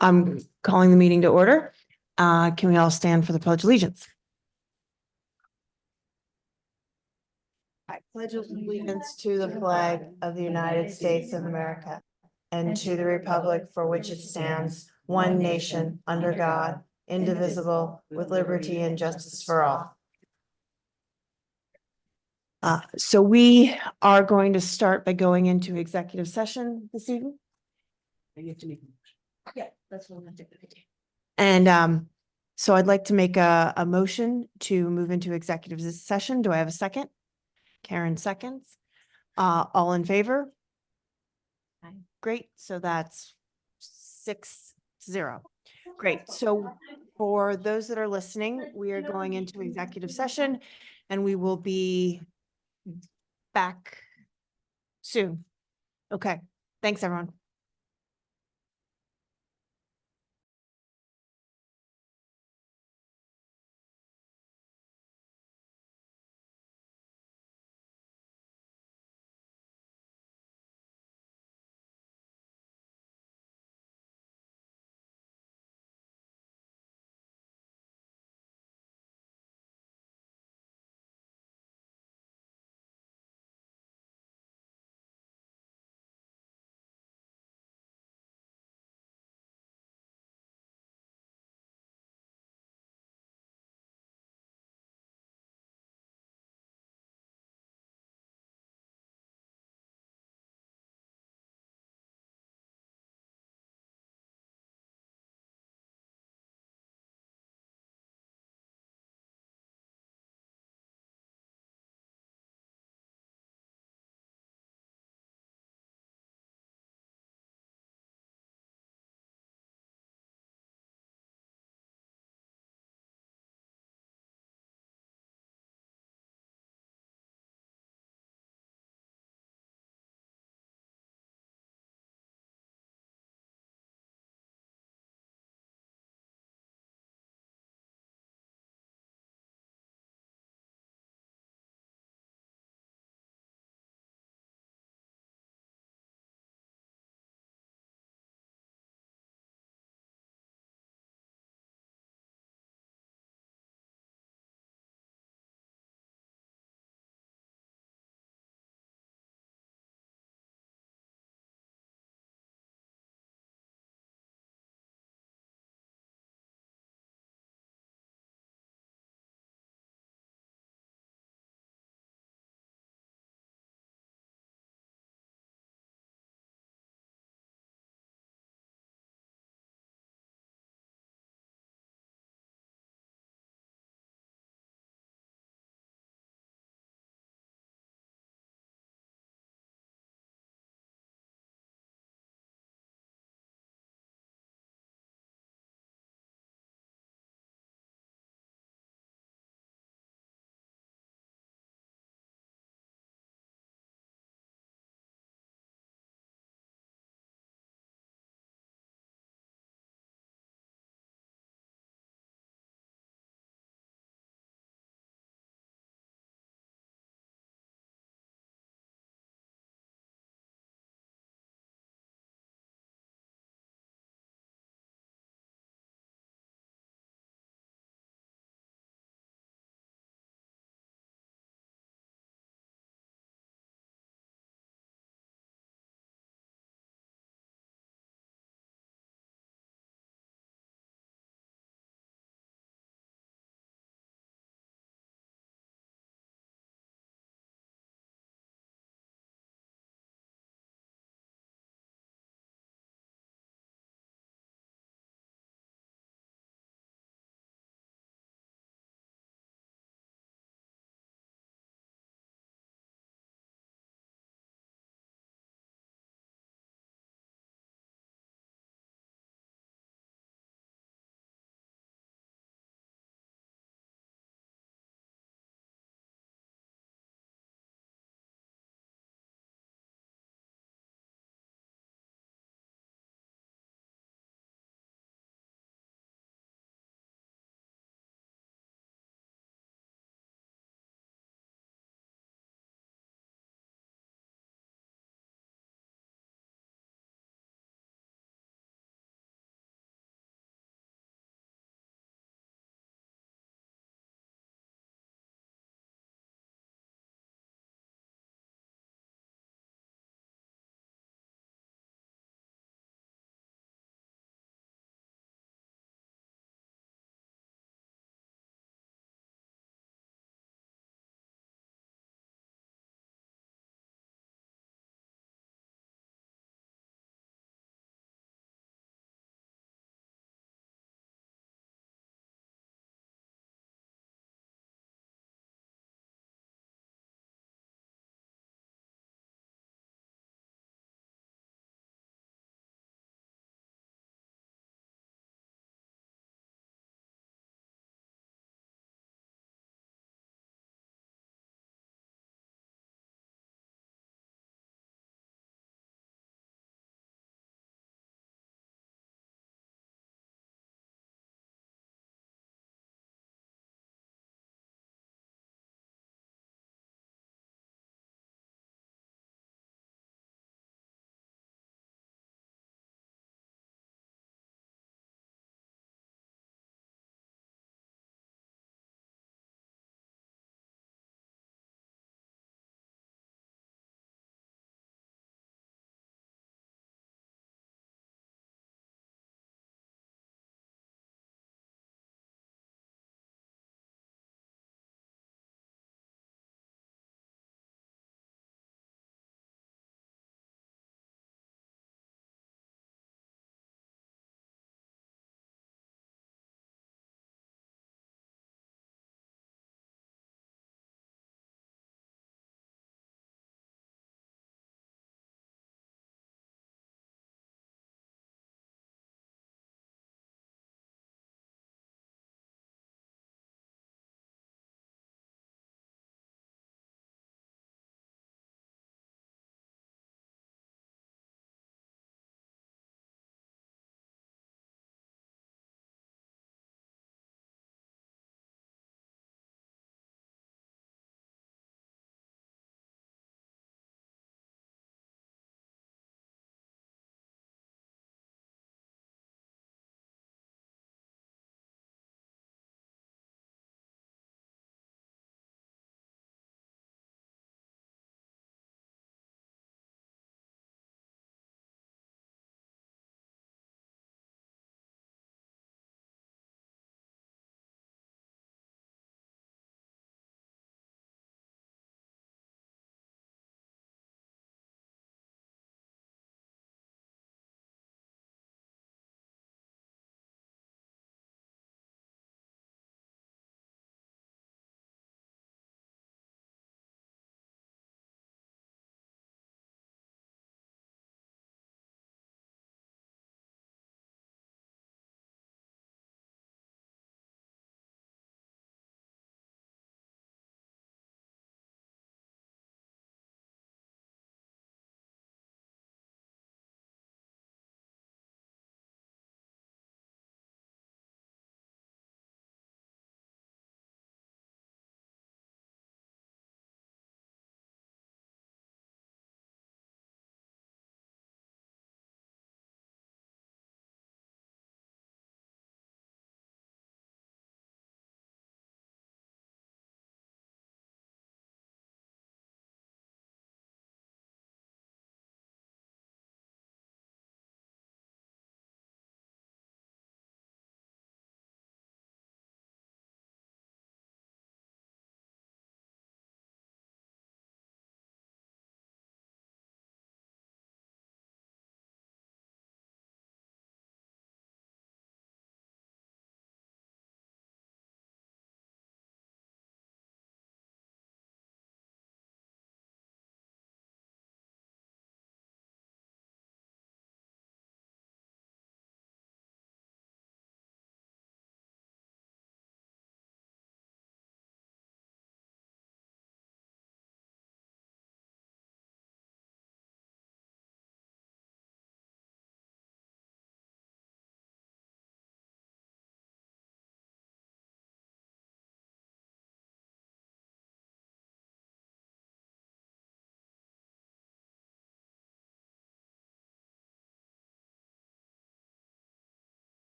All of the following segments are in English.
I'm calling the meeting to order. Can we all stand for the Pledge of Allegiance? I pledge allegiance to the flag of the United States of America and to the republic for which it stands, one nation, under God, indivisible, with liberty and justice for all. So we are going to start by going into executive session this evening. Yeah, that's what I'm gonna do. And so I'd like to make a motion to move into executive session. Do I have a second? Karen seconds. All in favor? Aye. Great, so that's 6-0. Great, so for those that are listening, we are going into executive session and we will be back soon. Okay, thanks, everyone.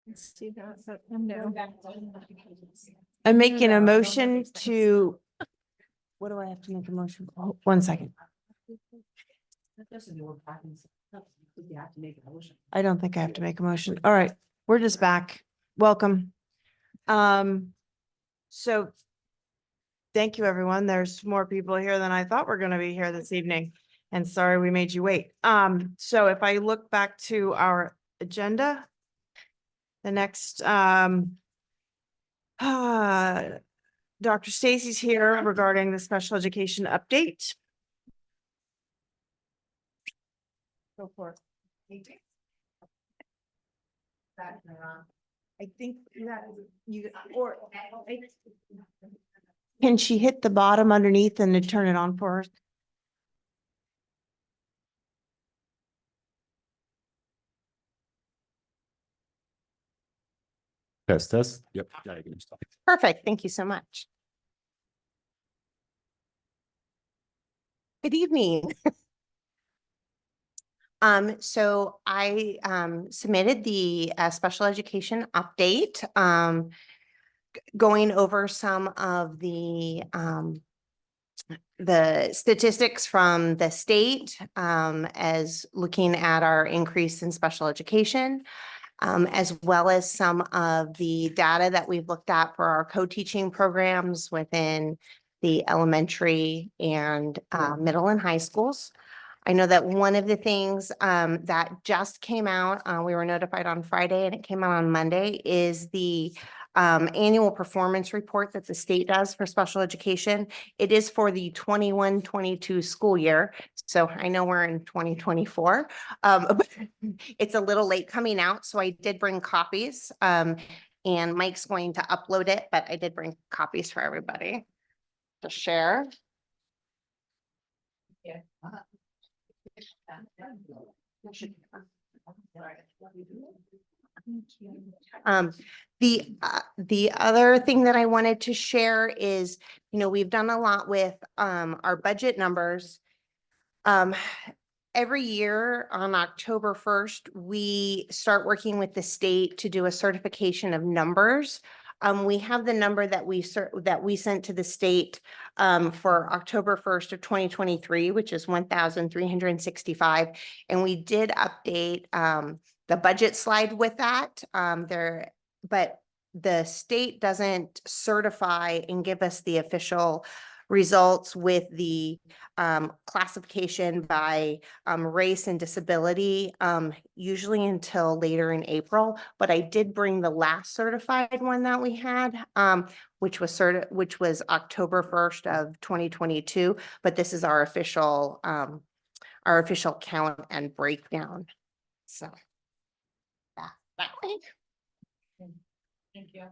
Let's do that, but no. I'm making a motion to. What do I have to make a motion? Oh, 1 second. I don't think I have to make a motion. All right, we're just back. Welcome. So thank you, everyone. There's more people here than I thought were gonna be here this evening. And sorry we made you wait. So if I look back to our agenda, the next, Dr. Stacy's here regarding the special education update. Go for it. I think that you, or. Can she hit the bottom underneath and then turn it on for us? Test. Yep. Perfect. Thank you so much. Good evening. So I submitted the special education update, going over some of the statistics from the state, as looking at our increase in special education, as well as some of the data that we've looked at for our co-teaching programs within the elementary and middle and high schools. I know that one of the things that just came out, we were notified on Friday and it came out on Monday, is the annual performance report that the state does for special education. It is for the 21-22 school year. So I know we're in 2024. But it's a little late coming out, so I did bring copies. And Mike's going to upload it, but I did bring copies for everybody to share. Yeah. The other thing that I wanted to share is, we've done a lot with our budget numbers. Every year on October 1st, we start working with the state to do a certification of numbers. We have the number that we sent to the state for October 1st of 2023, which is 1,365. And we did update the budget slide with that but the state doesn't certify and give us the official results with the classification by race and disability, usually until later in April. But I did bring the last certified one that we had, which was October 1st of 2022. But this is our official count and breakdown. So that way. Thank you.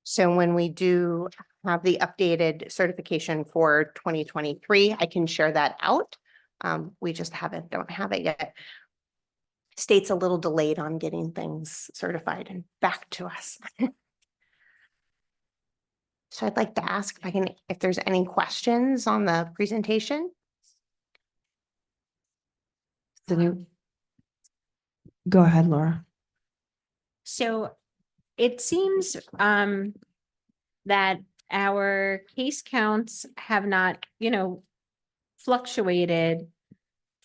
So when we do have the updated certification for 2023, I can share that out. We just don't have it yet. State's a little delayed on getting things certified and back to us. So I'd like to ask if there's any questions on the presentation. Go ahead, Laura. So it seems that our case counts have not, fluctuated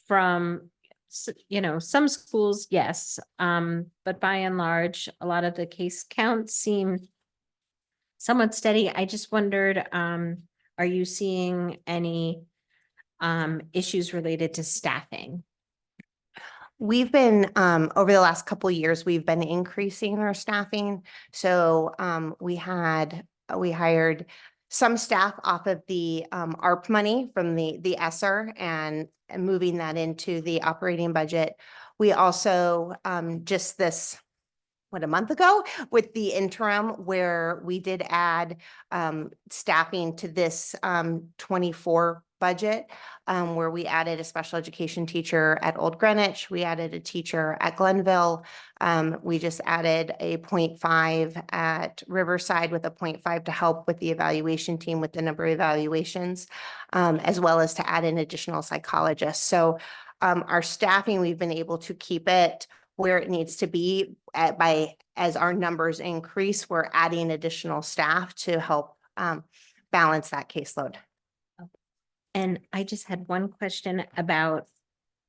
from, some schools, yes. But by and large, a lot of the case counts seem somewhat steady. I just wondered, are you seeing any issues related to staffing? We've been, over the last couple of years, we've been increasing our staffing. So we hired some staff off of the ARP money from the ESSER and moving that into the operating budget. We also just a month ago with the interim, where we did add staffing to this 24 budget, where we added a special education teacher at Old Greenwich. We added a teacher at Glenville. We just added a 0.5 at Riverside with a 0.5 to help with the evaluation team with the number of evaluations, as well as to add an additional psychologist. So Our staffing, we've been able to keep it where it needs to be as our numbers increase, we're adding additional staff to help balance that caseload. And I just had one question about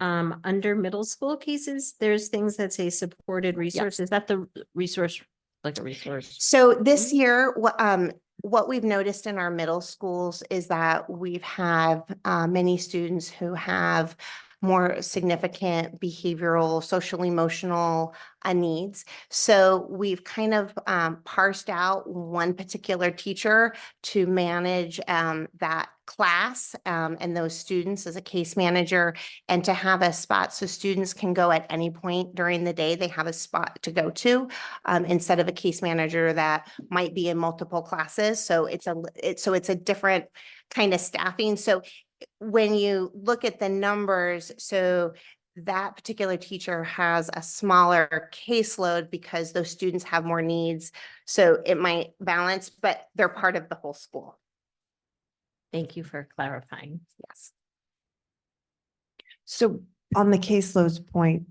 under middle school cases, there's things that say supported resource. Is that the resource, like a resource? So this year, what we've noticed in our middle schools is that we've had many students who have more significant behavioral, social, emotional needs. So we've kind of parsed out one particular teacher to manage that class and those students as a case manager, and to have a spot so students can go at any point during the day. They have a spot to go to instead of a case manager that might be in multiple classes. So it's a different kind of staffing. So when you look at the numbers, so that particular teacher has a smaller caseload because those students have more needs. So it might balance, but they're part of the whole school. Thank you for clarifying. Yes. So on the caseloads point,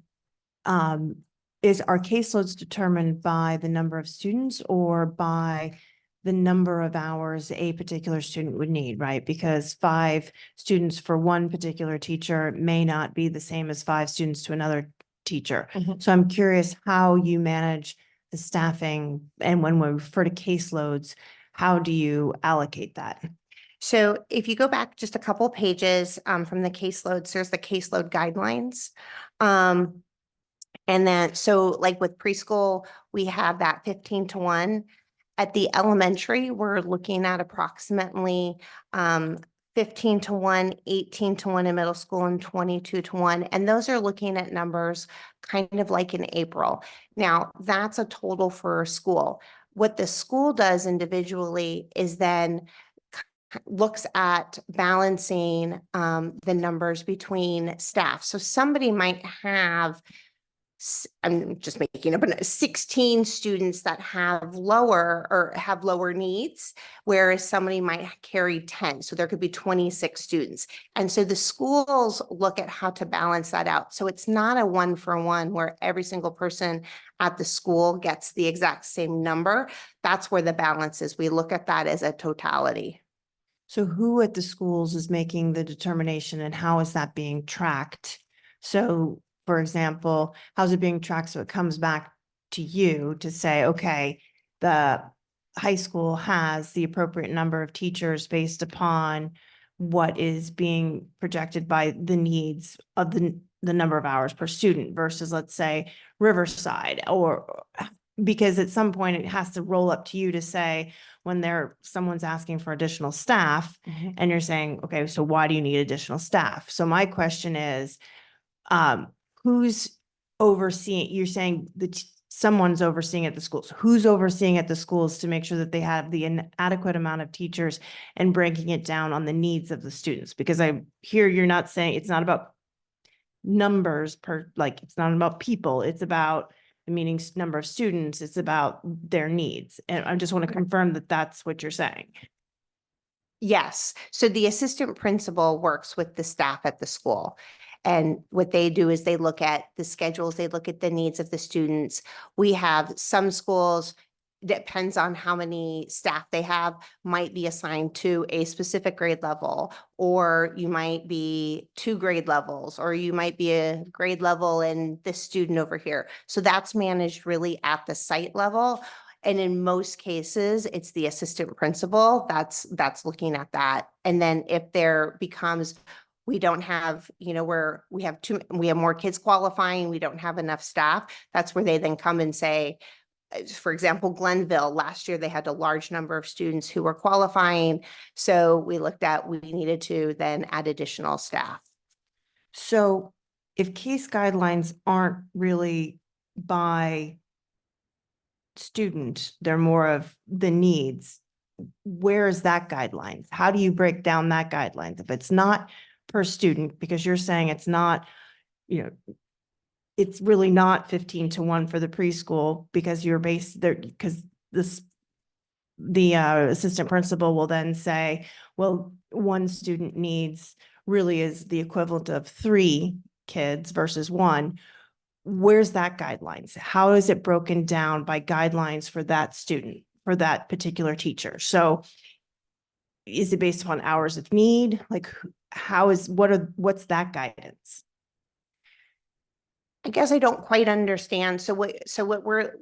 is our caseloads determined by the number of students or by the number of hours a particular student would need, right? Because 5 students for one particular teacher may not be the same as 5 students to another teacher. Mhm. So I'm curious how you manage the staffing, and when we refer to caseloads, how do you allocate that? So if you go back just a couple pages from the caseloads, there's the caseload guidelines. And then, so like with preschool, we have that 15-1. At the elementary, we're looking at approximately 15-1, 18-1 in middle school, and 22-1. And those are looking at numbers kind of like in April. Now, that's a total for school. What the school does individually is then looks at balancing the numbers between staff. So somebody might have, I'm just making up, 16 students that have lower needs, whereas somebody might carry 10. So there could be 26 students. And so the schools look at how to balance that out. So it's not a 1-for-1 where every single person at the school gets the exact same number. That's where the balance is. We look at that as a totality. So who at the schools is making the determination, and how is that being tracked? So, for example, how's it being tracked? So it comes back to you to say, okay, the high school has the appropriate number of teachers based upon what is being projected by the needs of the number of hours per student versus, let's say, Riverside, or because at some point it has to roll up to you to say, when someone's asking for additional staff and you're saying, okay, so why do you need additional staff? So my question is, who's overseeing, you're saying that someone's overseeing at the schools. Who's overseeing at the schools to make sure that they have the adequate amount of teachers and breaking it down on the needs of the students? Because I hear you're not saying it's not about numbers it's not about people, it's about the meaning number of students, it's about their needs. And I just want to confirm that that's what you're saying. Yes. So the assistant principal works with the staff at the school. And what they do is they look at the schedules, they look at the needs of the students. We have some schools, depends on how many staff they have, might be assigned to a specific grade level, or you might be 2 grade levels, or you might be a grade level and this student over here. So that's managed really at the site level. And in most cases, it's the assistant principal that's looking at that. And then if there becomes, we don't have, where we have more kids qualifying, we don't have enough staff, that's where they then come and say, for example, Glenville, last year they had a large number of students who were qualifying. So we needed to then add additional staff. So if case guidelines aren't really by student, they're more of the needs, where is that guidelines? How do you break down that guidelines? If it's not per student, because you're saying it's not, it's really not 15-1 for the preschool because you're based there, because the assistant principal will then say, well, one student needs really is the equivalent of 3 kids versus one, where's that guidelines? How is it broken down by guidelines for that student, for that particular teacher? So is it based upon hours of need? Like what's that guidance? I guess I don't quite understand. So what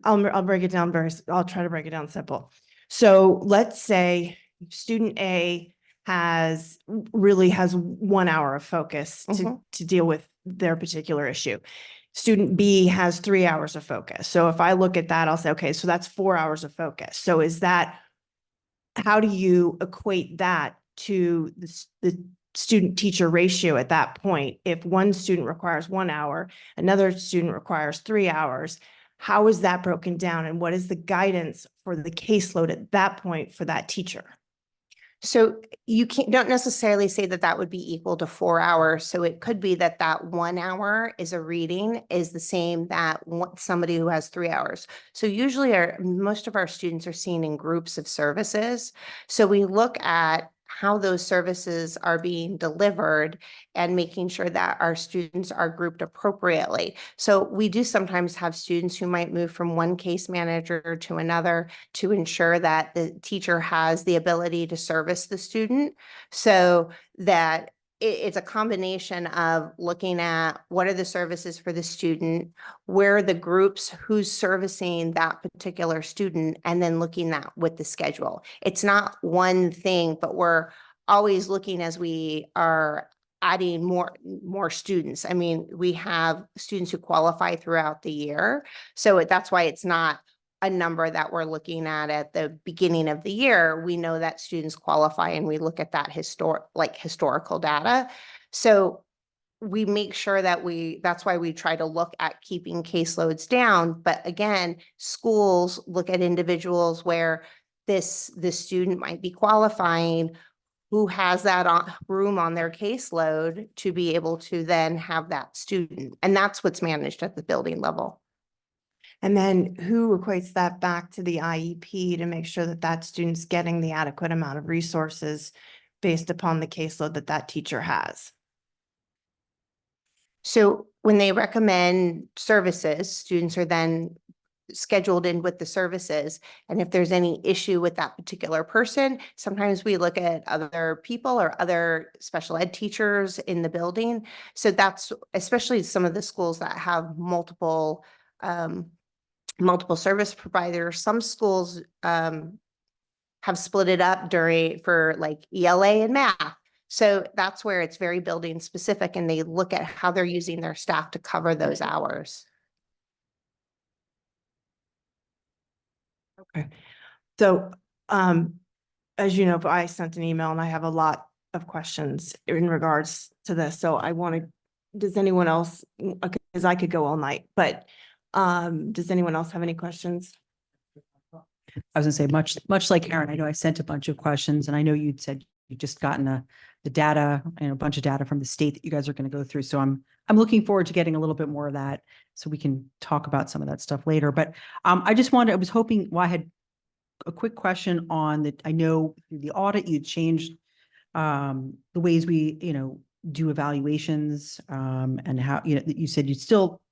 I'll break it down I'll try to break it down simple. So let's say student A really has 1 hour of focus to deal with their particular issue. Student B has 3 hours of focus. So if I look at that, I'll say, okay, so that's 4 hours of focus. So how do you equate that to the student teacher ratio at that point? If one student requires 1 hour, another student requires 3 hours, how is that broken down? And what is the guidance for the caseload at that point for that teacher? So you don't necessarily say that that would be equal to 4 hours. So it could be that that 1 hour is a reading is the same that somebody who has 3 hours. So usually most of our students are seen in groups of services. So we look at how those services are being delivered and making sure that our students are grouped appropriately. So we do sometimes have students who might move from one case manager to another to ensure that the teacher has the ability to service the student. So that it's a combination of looking at what are the services for the student, where are the groups, who's servicing that particular student, and then looking at with the schedule. It's not one thing, but we're always looking as we are adding more students. I mean, we have students who qualify throughout the year. So that's why it's not a number that we're looking at the beginning of the year. We know that students qualify and we look at that historical data. So we make sure that that's why we try to look at keeping caseloads down. But again, schools look at individuals where this student might be qualifying, who has that room on their caseload to be able to then have that student. And that's what's managed at the building level. And then who equates that back to the IEP to make sure that that student's getting the adequate amount of resources based upon the caseload that that teacher has? So when they recommend services, students are then scheduled in with the services. And if there's any issue with that particular person, sometimes we look at other people or other special ed teachers in the building. So that's especially some of the schools that have multiple service providers. Some schools have split it up for like ELA and math. So that's where it's very building specific, and they look at how they're using their staff to cover those hours. Okay. So, as you know, I sent an email and I have a lot of questions in regards to this. So does anyone else, because I could go all night, but does anyone else have any questions? I was gonna say, much like Aaron, I know I sent a bunch of questions, and I know you'd said you'd just gotten the data and a bunch of data from the state that you guys are going to go through. So I'm looking forward to getting a little bit more of that so we can talk about some of that stuff later. But I was hoping, I had a quick question on I know through the audit, you changed the ways we, do evaluations and how, you said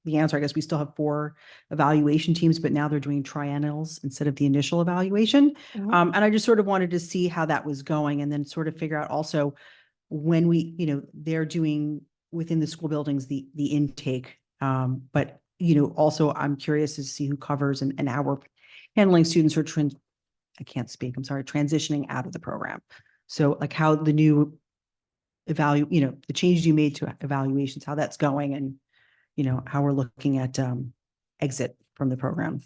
the answer, I guess we still have 4 evaluation teams, but now they're doing triennials instead of the initial evaluation. And I just sort of wanted to see how that was going, and then sort of figure out also when they're doing within the school buildings, the intake. But, also I'm curious to see who covers and how we're handling students who are transitioning out of the program. So like how the new the changes you made to evaluations, how that's going, and, how we're looking at exit from the program.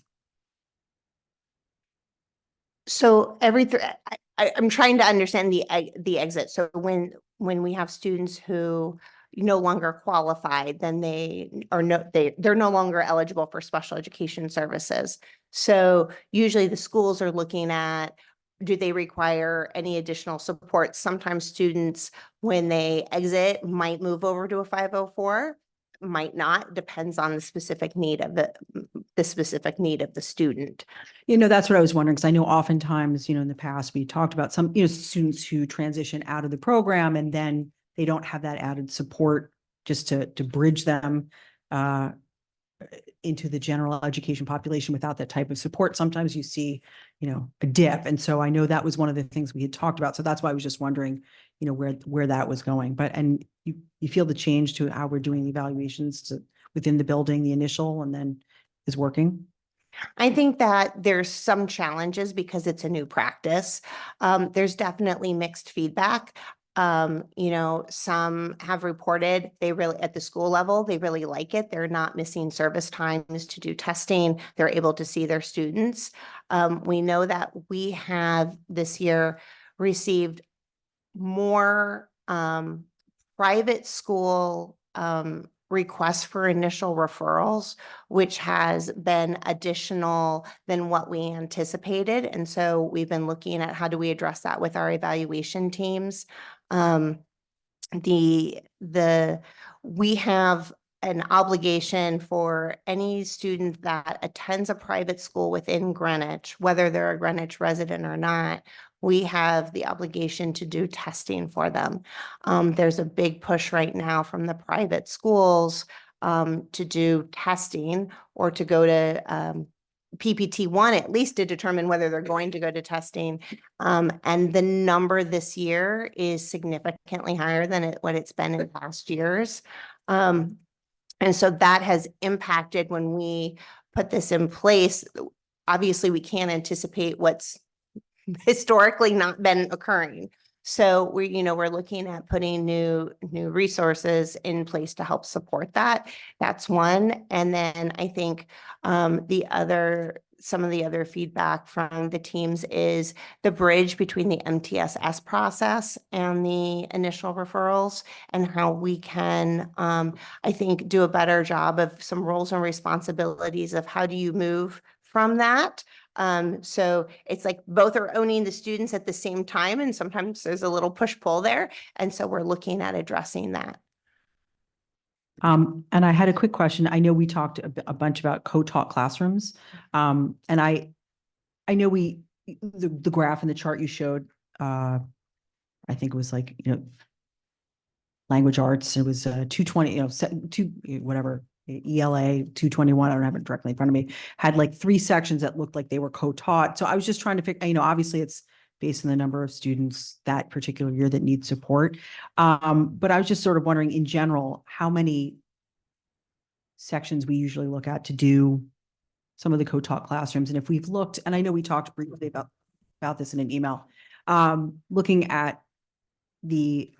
So I'm trying to understand the exit. So when we have students who no longer qualified, then they're no longer eligible for special education services. So usually the schools are looking at, do they require any additional support? Sometimes students, when they exit, might move over to a 504, might not, depends on the specific need of the student. That's what I was wondering, because I know oftentimes, in the past, we talked about some, students who transition out of the program and then they don't have that added support just to bridge them into the general education population without that type of support. Sometimes you see, a dip. And so I know that was one of the things we had talked about. So that's why I was just wondering, where that was going. And you feel the change to how we're doing evaluations within the building, the initial, and then is working? I think that there's some challenges because it's a new practice. There's definitely mixed feedback. Some have reported at the school level, they really like it. They're not missing service times to do testing. They're able to see their students. We know that we have this year received more private school requests for initial referrals, which has been additional than what we anticipated. And so we've been looking at how do we address that with our evaluation teams. We have an obligation for any student that attends a private school within Greenwich, whether they're a Greenwich resident or not, we have the obligation to do testing for them. There's a big push right now from the private schools to do testing or to go to PPT-1 at least to determine whether they're going to go to testing. And the number this year is significantly higher than what it's been in past years. And so that has impacted when we put this in place. Obviously, we can't anticipate what's historically not been occurring. So we're looking at putting new resources in place to help support that. That's one. And then I think some of the other feedback from the teams is the bridge between the MTSS process and the initial referrals and how we can, I think, do a better job of some roles and responsibilities of how do you move from that. So it's like both are owning the students at the same time, and sometimes there's a little push-pull there. And so we're looking at addressing that. And I had a quick question. I know we talked a bunch about co-taught classrooms. And I know the graph and the chart you showed, I think it was like, language arts, it was 220, whatever, ELA 221, I don't have it directly in front of me, had like 3 sections that looked like they were co-taught. So I was just trying to figure, obviously it's based on the number of students that particular year that need support. But I was just sort of wondering in general, how many sections we usually look at to do some of the co-taught classrooms. And if we've looked, and I know we talked briefly about this in an email, looking at the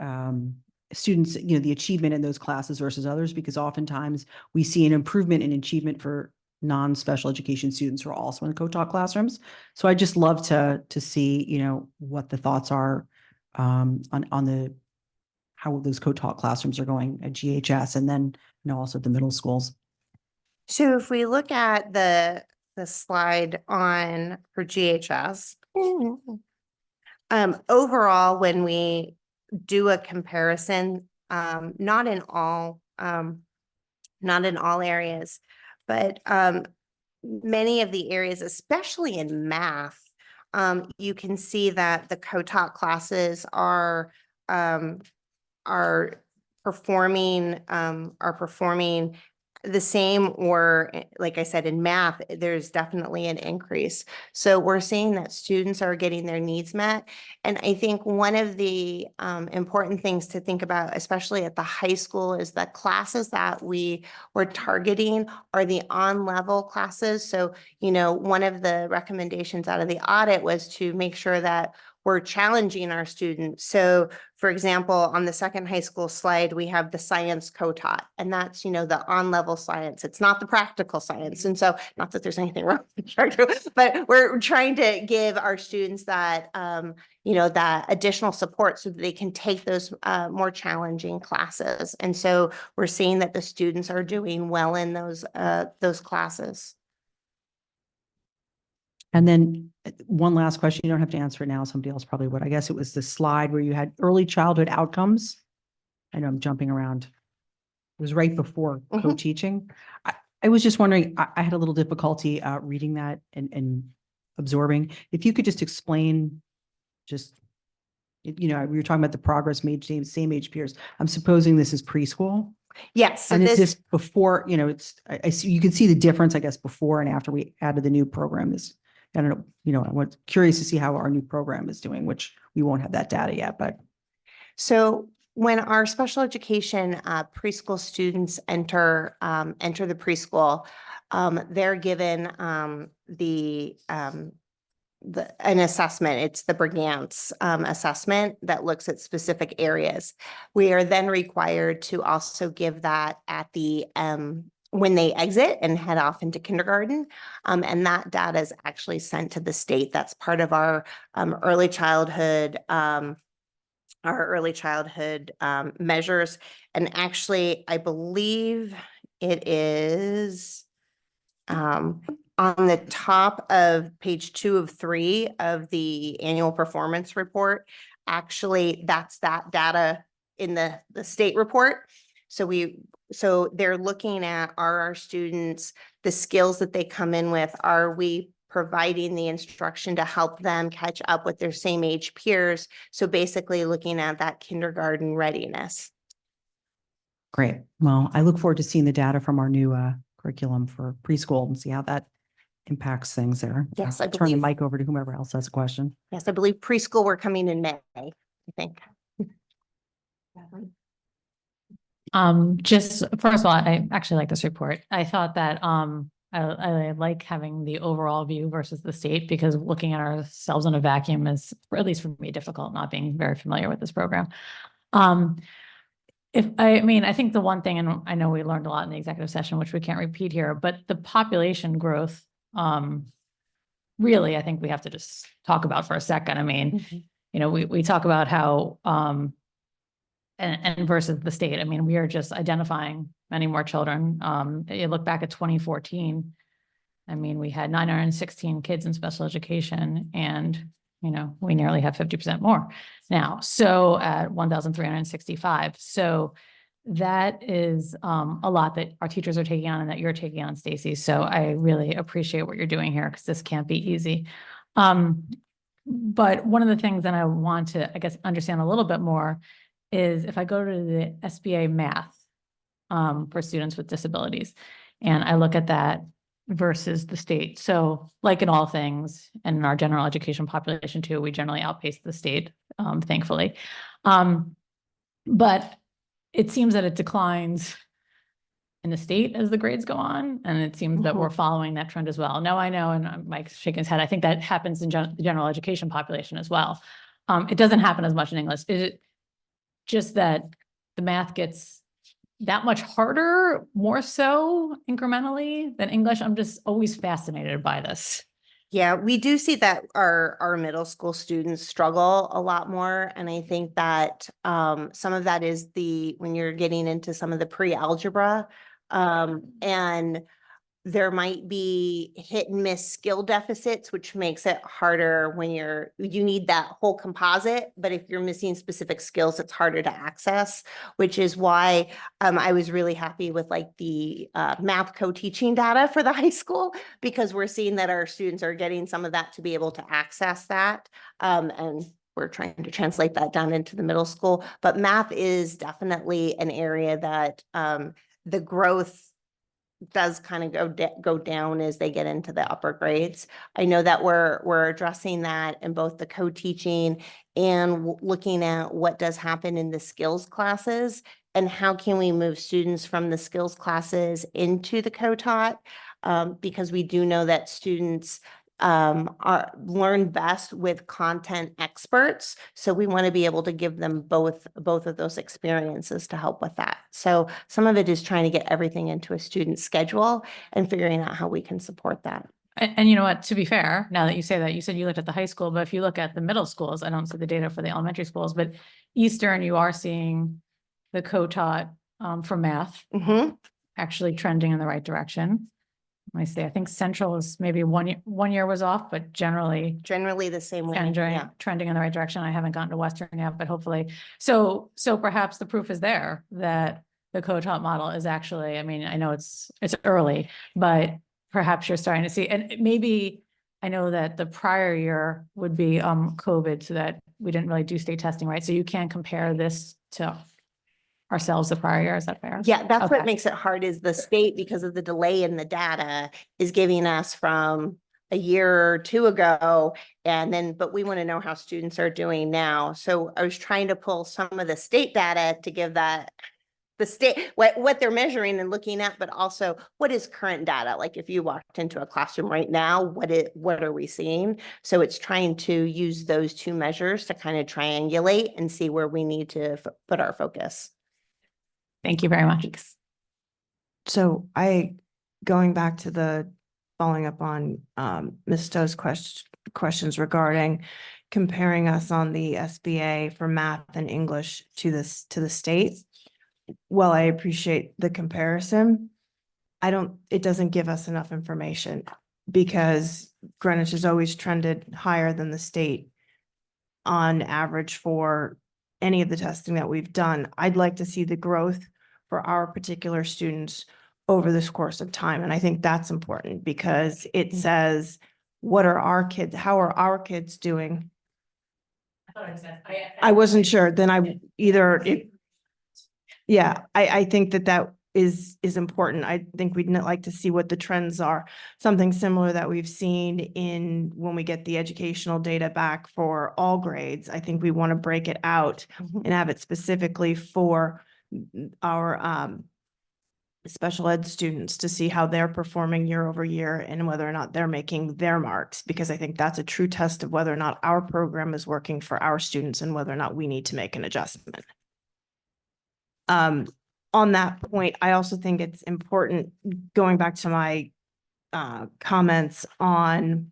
students, the achievement in those classes versus others, because oftentimes we see an improvement in achievement for non-special education students who are also in co-taught classrooms. So I just love to see, what the thoughts are on how those co-taught classrooms are going at GHS and then, also the middle schools. So if we look at the slide for GHS, overall, when we do a comparison, not in all areas, but many of the areas, especially in math, you can see that the co-taught classes are performing the same, or like I said, in math, there's definitely an increase. So we're seeing that students are getting their needs met. And I think one of the important things to think about, especially at the high school, is the classes that we were targeting are the on-level classes. So, one of the recommendations out of the audit was to make sure that we're challenging our students. So for example, on the second high school slide, we have the science co-taught, and that's, the on-level science. It's not the practical science. And so not that there's anything wrong with practical, but we're trying to give our students that, that additional support so that they can take those more challenging classes. And so we're seeing that the students are doing well in those classes. And then one last question, you don't have to answer it now, somebody else probably would. I guess it was the slide where you had early childhood outcomes. I know I'm jumping around. It was right before co-teaching. I was just wondering, I had a little difficulty reading that and absorbing. If you could just explain, we were talking about the progress made, same age peers. I'm supposing this is preschool. Yes, so And is this, this before, I see, you can see the difference, I guess, before and after we added the new program is, I don't know, I was curious to see how our new program is doing, which we won't have that data yet, but so when our special education preschool students enter the preschool, they're given an assessment. It's the Brigance assessment that looks at specific areas. We are then required to also give that at the when they exit and head off into kindergarten. And that data is actually sent to the state. That's part of our early childhood measures. And actually, I believe it is on the top of page 2 of 3 of the annual performance report. Actually, that's that data in the state report. So they're looking at, are our students, the skills that they come in with, are we providing the instruction to help them catch up with their same age peers? So basically looking at that kindergarten readiness. great. Well, I look forward to seeing the data from our new curriculum for preschool and see how that impacts things there. Yes, I'll I turn the believe- mic over to whomever else has a question. Yes, I believe preschool, we're coming in May, I think. Just first of all, I actually like this report. I thought that I like having the overall view versus the state, because looking at ourselves in a vacuum is, at least for me, difficult, not being very familiar with this program. I think the one thing, and I know we learned a lot in the executive session, which we can't repeat here, but the population growth, really, I think we have to just talk about for a second. I mean, we talk about how, and versus the state, I mean, we are just identifying many more children. You look back at 2014, I mean, we had 916 kids in special education, and, we nearly have 50% more now. So at 1,365. So that is a lot that our teachers are taking on and that you're taking on, Stacy. So I really appreciate what you're doing here, because this can't be easy. But one of the things that I want to, I guess, understand a little bit more is if I go to the SBA math for students with disabilities, and I look at that versus the state. So like in all things, and in our general education population too, we generally outpace the state, thankfully. But it seems that it declines in the state as the grades go on, and it seems that we're following that trend as well. Now I know, and Mike's shaking his head, I think that happens in the general education population as well. It doesn't happen as much in English. Is it just that the math gets that much harder, more so incrementally than English? I'm just always fascinated by this. Yeah, we do see that our middle school students struggle a lot more. And I think that some of that is when you're getting into some of the pre-algebra, and there might be hit and miss skill deficits, which makes it harder when you need that whole composite, but if you're missing specific skills, it's harder to access, which is why I was really happy with like the math co-teaching data for the high school, because we're seeing that our students are getting some of that to be able to access that. And we're trying to translate that down into the middle school, but math is definitely an area that the growth does kind of go down as they get into the upper grades. I know that we're addressing that in both the co-teaching and looking at what does happen in the skills classes and how can we move students from the skills classes into the co-taught, because we do know that students learn best with content experts. So we want to be able to give them both of those experiences to help with that. So some of it is trying to get everything into a student schedule and figuring out how we can support that. And you know what, to be fair, now that you say that, you said you looked at the high school, but if you look at the middle schools, I don't see the data for the elementary schools, but Eastern, you are seeing the co-taught for math actually trending in the right direction. I say, I think Central is maybe one year was off, but generally Generally the same way. trending in the right direction. I haven't gotten to Western yet, but hopefully. So perhaps the proof is there that the co-taught model is actually, I mean, I know it's early, but perhaps you're starting to see, and maybe I know that the prior year would be COVID, so that we didn't really do state testing, right? So you can't compare this to ourselves the prior year. Is that fair? Yeah, that's what Okay. makes it hard is the state, because of the delay in the data, is giving us from a year or two ago. And then, but we want to know how students are doing now. So I was trying to pull some of the state data to give that the state, what they're measuring and looking at, but also what is current data? Like if you walked into a classroom right now, what are we seeing? So it's trying to use those two measures to kind of triangulate and see where we need to put our focus. Thank you very much. So going back to the, following up on Ms. Stowe's questions regarding comparing us on the SBA for math and English to the state. Well, I appreciate the comparison. It doesn't give us enough information because Greenwich has always trended higher than the state on average for any of the testing that we've done. I'd like to see the growth for our particular students over this course of time. And I think that's important because it says, how are our kids doing? I wasn't sure, then I think that is important. I think we'd like to see what the trends are. Something similar that we've seen in when we get the educational data back for all grades. I think we want to break it out and have it specifically for our special ed students to see how they're performing year over year and whether or not they're making their marks, because I think that's a true test of whether or not our program is working for our students and whether or not we need to make an adjustment. On that point, I also think it's important, going back to my comments on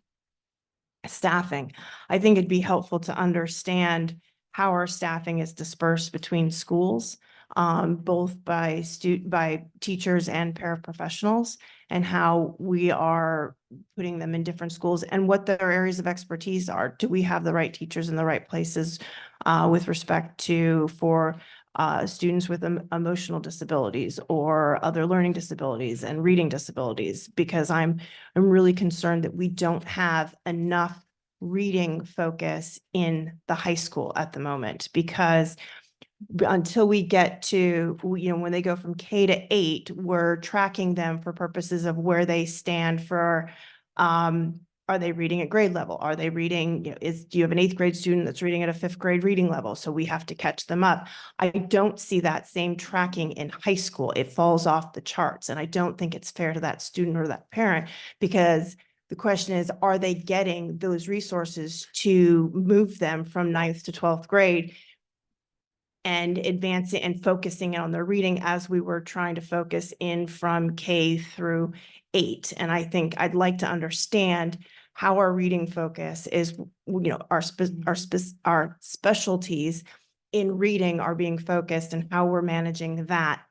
staffing, I think it'd be helpful to understand how our staffing is dispersed between schools, both by teachers and paraprofessionals, and how we are putting them in different schools and what their areas of expertise are. Do we have the right teachers in the right places with respect to students with emotional disabilities or other learning disabilities and reading disabilities? Because I'm really concerned that we don't have enough reading focus in the high school at the moment, because until we get to, when they go from K to 8, we're tracking them for purposes of where they stand for, are they reading at grade level? Are they reading, do you have an 8th grade student that's reading at a 5th grade reading level? So we have to catch them up. I don't see that same tracking in high school. It falls off the charts. And I don't think it's fair to that student or that parent, because the question is, are they getting those resources to move them from 9th to 12th grade and advancing and focusing on their reading as we were trying to focus in from K through 8. And I think I'd like to understand how our reading focus is, our specialties in reading are being focused and how we're managing that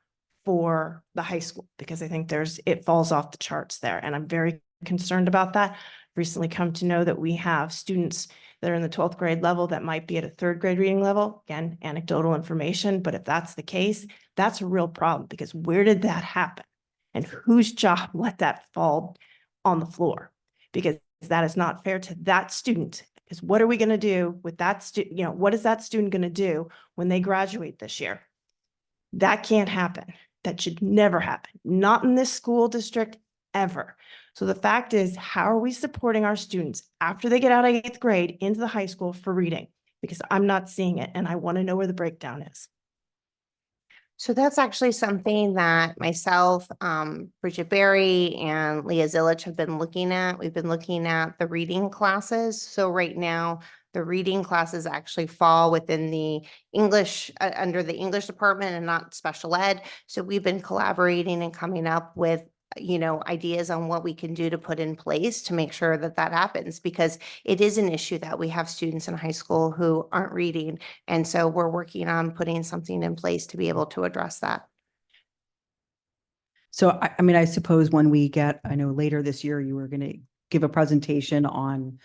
for the high school, because I think it falls off the charts there. And I'm very concerned about that. Recently come to know that we have students that are in the 12th grade level that might be at a 3rd grade reading level. Again, anecdotal information, but if that's the case, that's a real problem, because where did that happen? And whose job let that fall on the floor? Because that is not fair to that student. Because what are we going to do with that student? What is that student going to do when they graduate this year? That can't happen. That should never happen. Not in this school district, ever. So the fact is, how are we supporting our students after they get out of 8th grade into the high school for reading? Because I'm not seeing it, and I want to know where the breakdown is. So that's actually something that myself, Bridget Berry and Leah Zilich have been looking at. We've been looking at the reading classes. So right now, the reading classes actually fall within the English, under the English department and not special ed. So we've been collaborating and coming up with ideas on what we can do to put in place to make sure that that happens, because it is an issue that we have students in high school who aren't reading. And so we're working on putting something in place to be able to address that. So I suppose when we I know later this year, you were going to give a presentation on,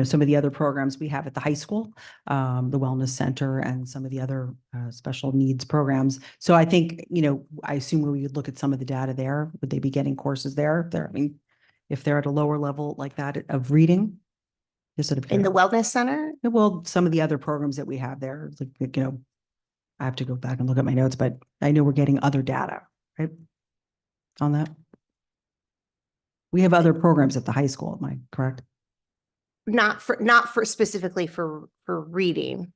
some of the other programs we have at the high school, the Wellness Center and some of the other special needs programs. So I think, I assume we would look at some of the data there. Would they be getting courses there? If they're at a lower level like that of reading? In the Wellness Center? Well, some of the other programs that we have there, like, I have to go back and look at my notes, but I know we're getting other data, right? On that. We have other programs at the high school, am I correct? Not for specifically for reading.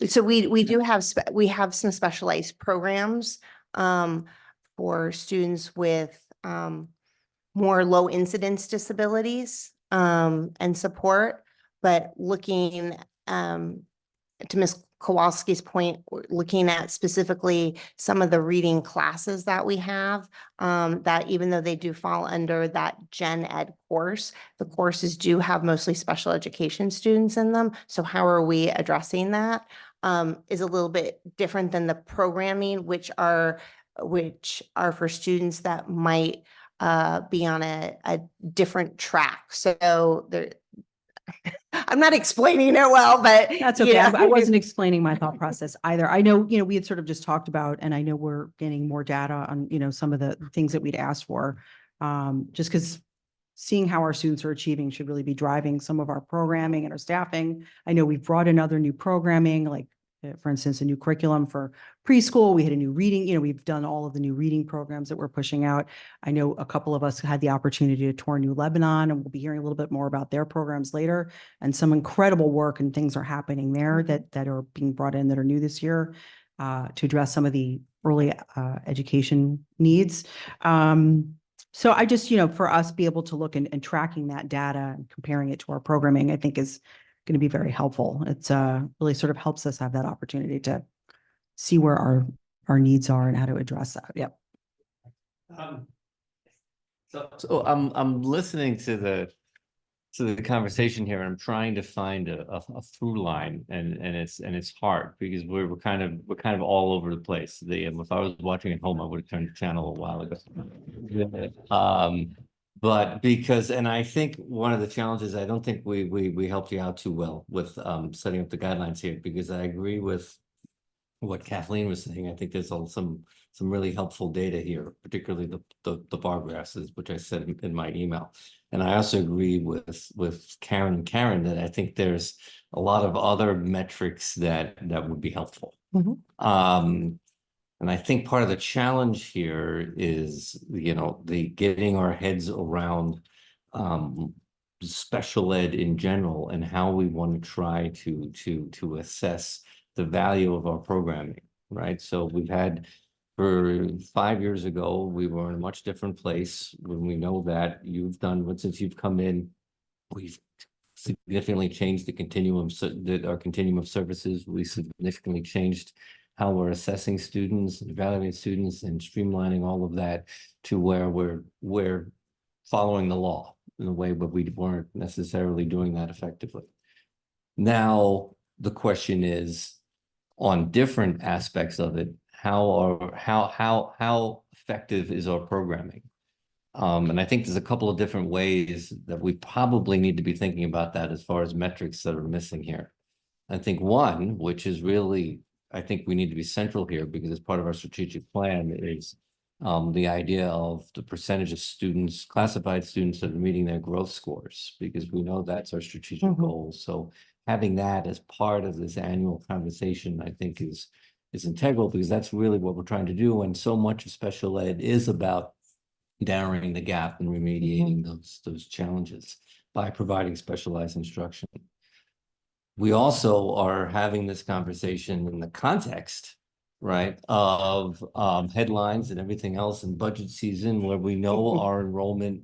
So we do have, we have some specialized programs for students with more low incidence disabilities and support. But looking to Ms. Kowalski's point, we're looking at specifically some of the reading classes that we have, that even though they do fall under that gen ed course, the courses do have mostly special education students in them. So how are we addressing that? Is a little bit different than the programming, which are for students that might be on a different track. So there, I'm not explaining it well, but. That's okay. yeah. I wasn't explaining my thought process either. I know, we had sort of just talked about, and I know we're getting more data on, some of the things that we'd asked for. Just because seeing how our students are achieving should really be driving some of our programming and our staffing. I know we've brought in other new programming, like, for instance, a new curriculum for preschool. We had a new reading, we've done all of the new reading programs that we're pushing out. I know a couple of us had the opportunity to tour New Lebanon, and we'll be hearing a little bit more about their programs later. And some incredible work and things are happening there that are being brought in that are new this year to address some of the early education needs. So I just, for us be able to look and tracking that data and comparing it to our programming, I think is going to be very helpful. It's really sort of helps us have that opportunity to see where our needs are and how to address that. Yep. So I'm listening to the conversation here, and I'm trying to find a through line, and it's hard because we're kind of all over the place. If I was watching at home, I would have turned the channel a while ago. But and I think one of the challenges, I don't think we helped you out too well with setting up the guidelines here, because I agree with what Kathleen was saying. I think there's some really helpful data here, particularly the bar graphs, which I said in my email. And I also agree with Karen that I think there's a lot of other metrics that would be helpful. And I think part of the challenge here is, the getting our heads around special ed in general and how we want to try to assess the value of our programming, right? So we've had, for 5 years ago, we were in a much different place. When we know that since you've come in, we've significantly changed the continuum, our continuum of services. We significantly changed how we're assessing students, evaluating students, and streamlining all of that to where we're following the law in a way, but we weren't necessarily doing that effectively. Now, the question is, on different aspects of it, how effective is our programming? And I think there's a couple of different ways that we probably need to be thinking about that as far as metrics that are missing here. I think one, which is really, I think we need to be central here because it's part of our strategic plan, is the idea of the percentage of students, classified students that are meeting their growth scores, because we know that's our strategic goal. So having that as part of this annual conversation, I think is integral, because that's really what we're trying to do. And so much of special ed is about narrowing the gap and remediating those challenges by providing specialized instruction. We also are having this conversation in the context, right, of headlines and everything else in budget season, where we know our enrollment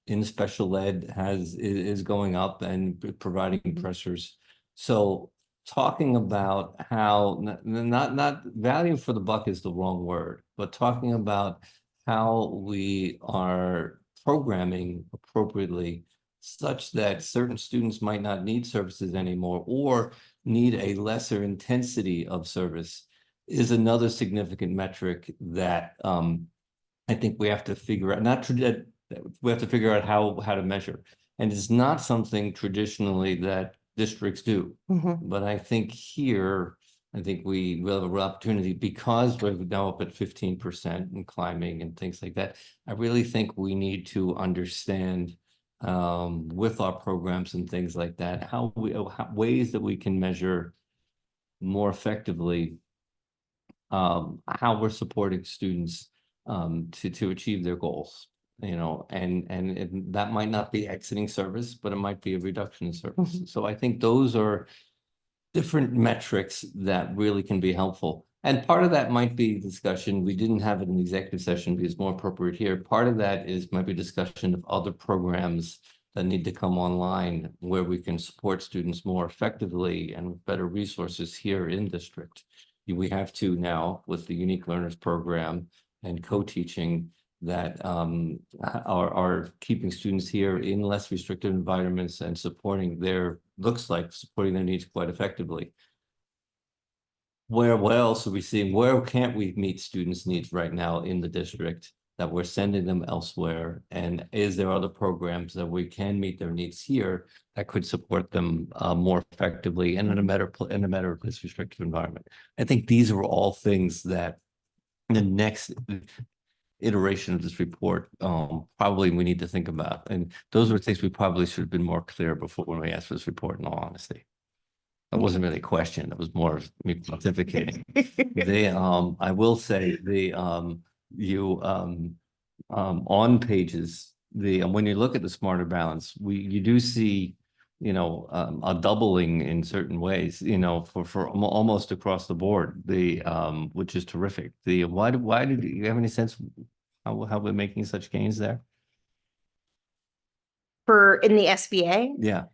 in special ed is going up and providing pressures. So talking about how, not value for the buck is the wrong word, but talking about how we are programming appropriately such that certain students might not need services anymore or need a lesser intensity of service is another significant metric that I think we have to figure out. We have to figure out how to measure. And it's not something traditionally that districts do. But I think here, we will have an opportunity, because we're now up at 15% and climbing and things like that. I really think we need to understand with our programs and things like that, ways that we can measure more effectively how we're supporting students to achieve their goals, you know, and that might not be exiting service, but it might be a reduction in service. So I think those are different metrics that really can be helpful. And part of that might be discussion. We didn't have it in the executive session because it's more appropriate here. Part of that is might be discussion of other programs that need to come online where we can support students more effectively and with better resources here in district. We have two now with the Unique Learners Program and co-teaching that are keeping students here in less restricted environments and supporting their, looks like supporting their needs quite effectively. What else are we seeing? Where can't we meet students' needs right now in the district that we're sending them elsewhere? And is there other programs that we can meet their needs here that could support them more effectively and in a better less restricted environment? I think these are all things that the next iteration of this report probably we need to think about, and those are things we probably should have been more clear before when we asked for this report, in all honesty. That wasn't really a question, that was more of me pontificating. I will say on pages, when you look at the Smarter Balance, you do see, you know, a doubling in certain ways, you know, for almost across the board, which is terrific. Why did you have any sense how we're making such gains there? In the SBA? Yeah.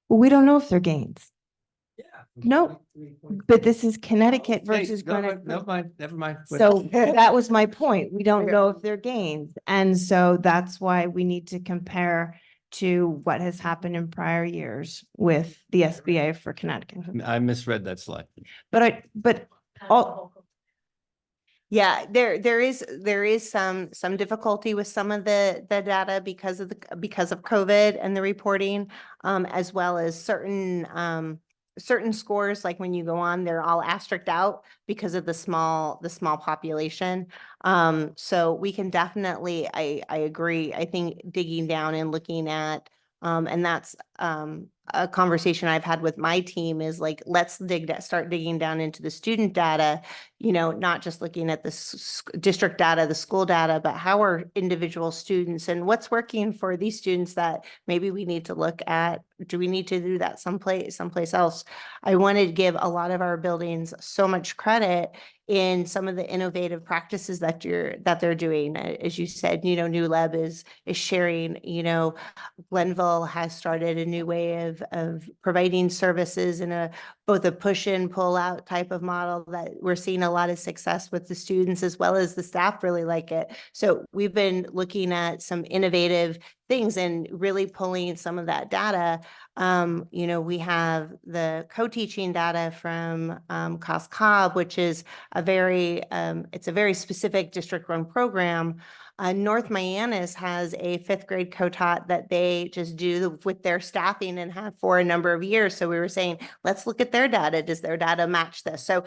Well, we don't know if they're gains, Yeah. No, but this is Connecticut versus Never Gwinnett. mind. So that was my point. We don't know if they're gains. And so that's why we need to compare to what has happened in prior years with the SBA for Connecticut. I misread that slide. But all, Yeah, there is some difficulty with some of the data because of COVID and the reporting, as well as certain scores, like when you go on, they're all asterisked out because of the small population. So we can definitely, I agree. I think digging down and looking at, and that's a conversation I've had with my team is like, let's start digging down into the student data, you know, not just looking at the district data, the school data, but how are individual students and what's working for these students that maybe we need to look at. Do we need to do that someplace else? I want to give a lot of our buildings so much credit in some of the innovative practices that they're doing. As you said, you know, New Lab is sharing, you know, Glenville has started a new way of providing services in both a push in, pull out type of model that we're seeing a lot of success with the students as well as the staff really like it. So we've been looking at some innovative things and really pulling some of that data. You know, we have the co-teaching data from COSCOB, which is it's a very specific district-run program. North Miamis has a 5th grade co-taught that they just do with their staffing and have for a number of years. So we were saying, let's look at their data. Does their data match this? So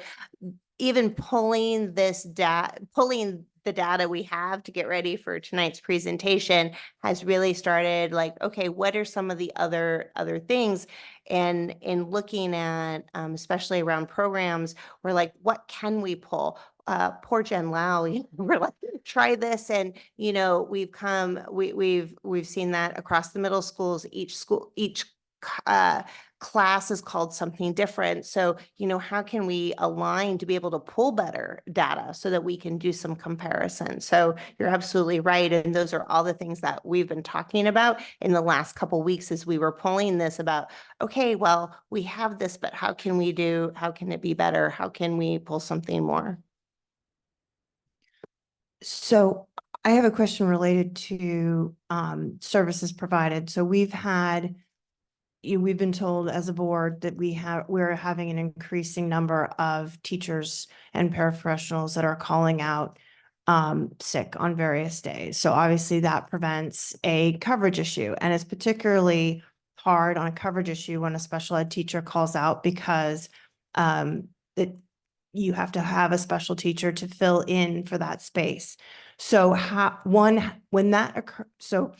even pulling the data we have to get ready for tonight's presentation has really started like, okay, what are some of the other things? And in looking at, especially around programs, we're like, what can we pull? Poor Jen Lau, we're like, try this. And, you know, we've seen that across the middle schools, each class is called something different. So, you know, how can we align to be able to pull better data so that we can do some comparison? So you're absolutely right. And those are all the things that we've been talking about in the last couple of weeks as we were pulling this about, okay, well, we have this, but how can it be better? How can we pull something more? so I have a question related to services provided. So we've been told as a board that we're having an increasing number of teachers and paraprofessionals that are calling out sick on various days. So obviously that prevents a coverage issue, and it's particularly hard on a coverage issue when a special ed teacher calls out because that you have to have a special teacher to fill in for that space. So when that occurs, so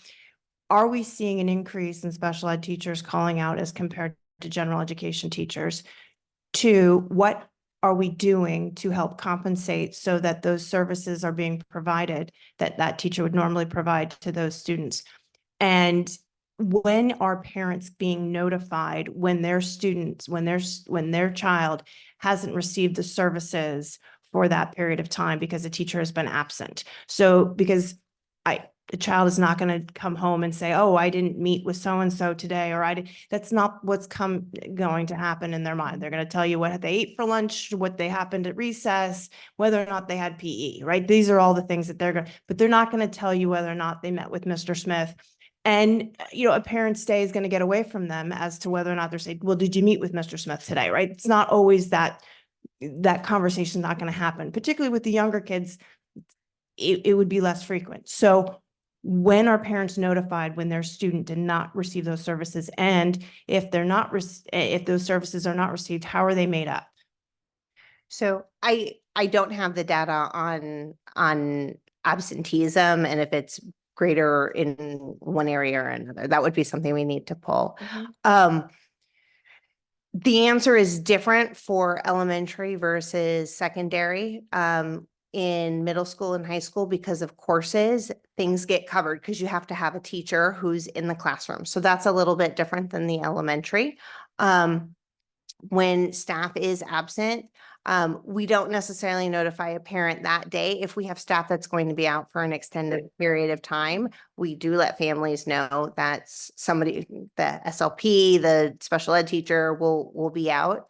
are we seeing an increase in special ed teachers calling out as compared to general education teachers. Two, what are we doing to help compensate so that those services are being provided that that teacher would normally provide to those students? And when are parents being notified when their students, when their child hasn't received the services for that period of time because a teacher has been absent? So because the child is not going to come home and say, oh, I didn't meet with so-and-so today, or that's not what's going to happen in their mind. They're going to tell you what they ate for lunch, what they happened at recess, whether or not they had PE, right? These are all the things that but they're not going to tell you whether or not they met with Mr. Smith. And, a parent's day is going to get away from them as to whether or not they're saying, well, did you meet with Mr. Smith today, right? It's not always that conversation is not going to happen, particularly with the younger kids. It would be less frequent. So when are parents notified when their student did not receive those services? And if they're not, if those services are not received, how are they made up? So I don't have the data on absenteeism and if it's greater in one area or another. That would be something we need to pull. The answer is different for elementary versus secondary. In middle school and high school, because of courses, things get covered because you have to have a teacher who's in the classroom. So that's a little bit different than the elementary. When staff is absent, we don't necessarily notify a parent that day. If we have staff that's going to be out for an extended period of time, we do let families know that somebody, the SLP, the special ed teacher will be out.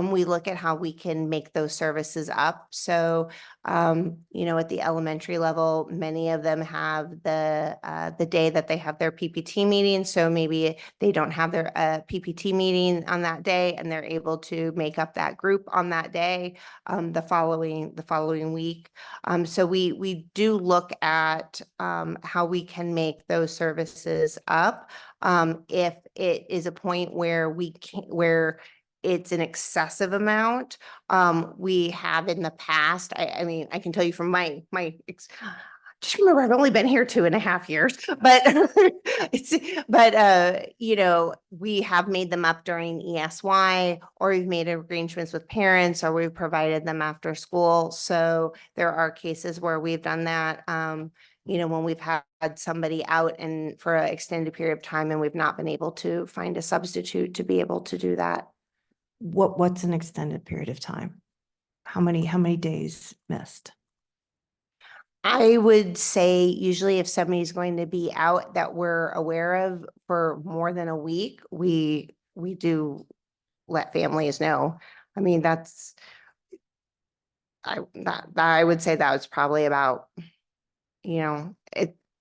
We look at how we can make those services up. So, at the elementary level, many of them have the day that they have their PPT meeting. So maybe they don't have their PPT meeting on that day, and they're able to make up that group on that day, the following week. So we do look at how we can make those services up. If it is a point where where it's an excessive amount, we have in the past. I mean, I can tell you from just remember, I've only been here 2.5 years, but we have made them up during ESY, or we've made arrangements with parents, or we've provided them after school. So there are cases where we've done that. When we've had somebody out and for an extended period of time, and we've not been able to find a substitute to be able to do that. What's an extended period of time? How many days missed? I would say usually if somebody's going to be out that we're aware of for more than a week, we do let families know. I mean, I would say that was probably about,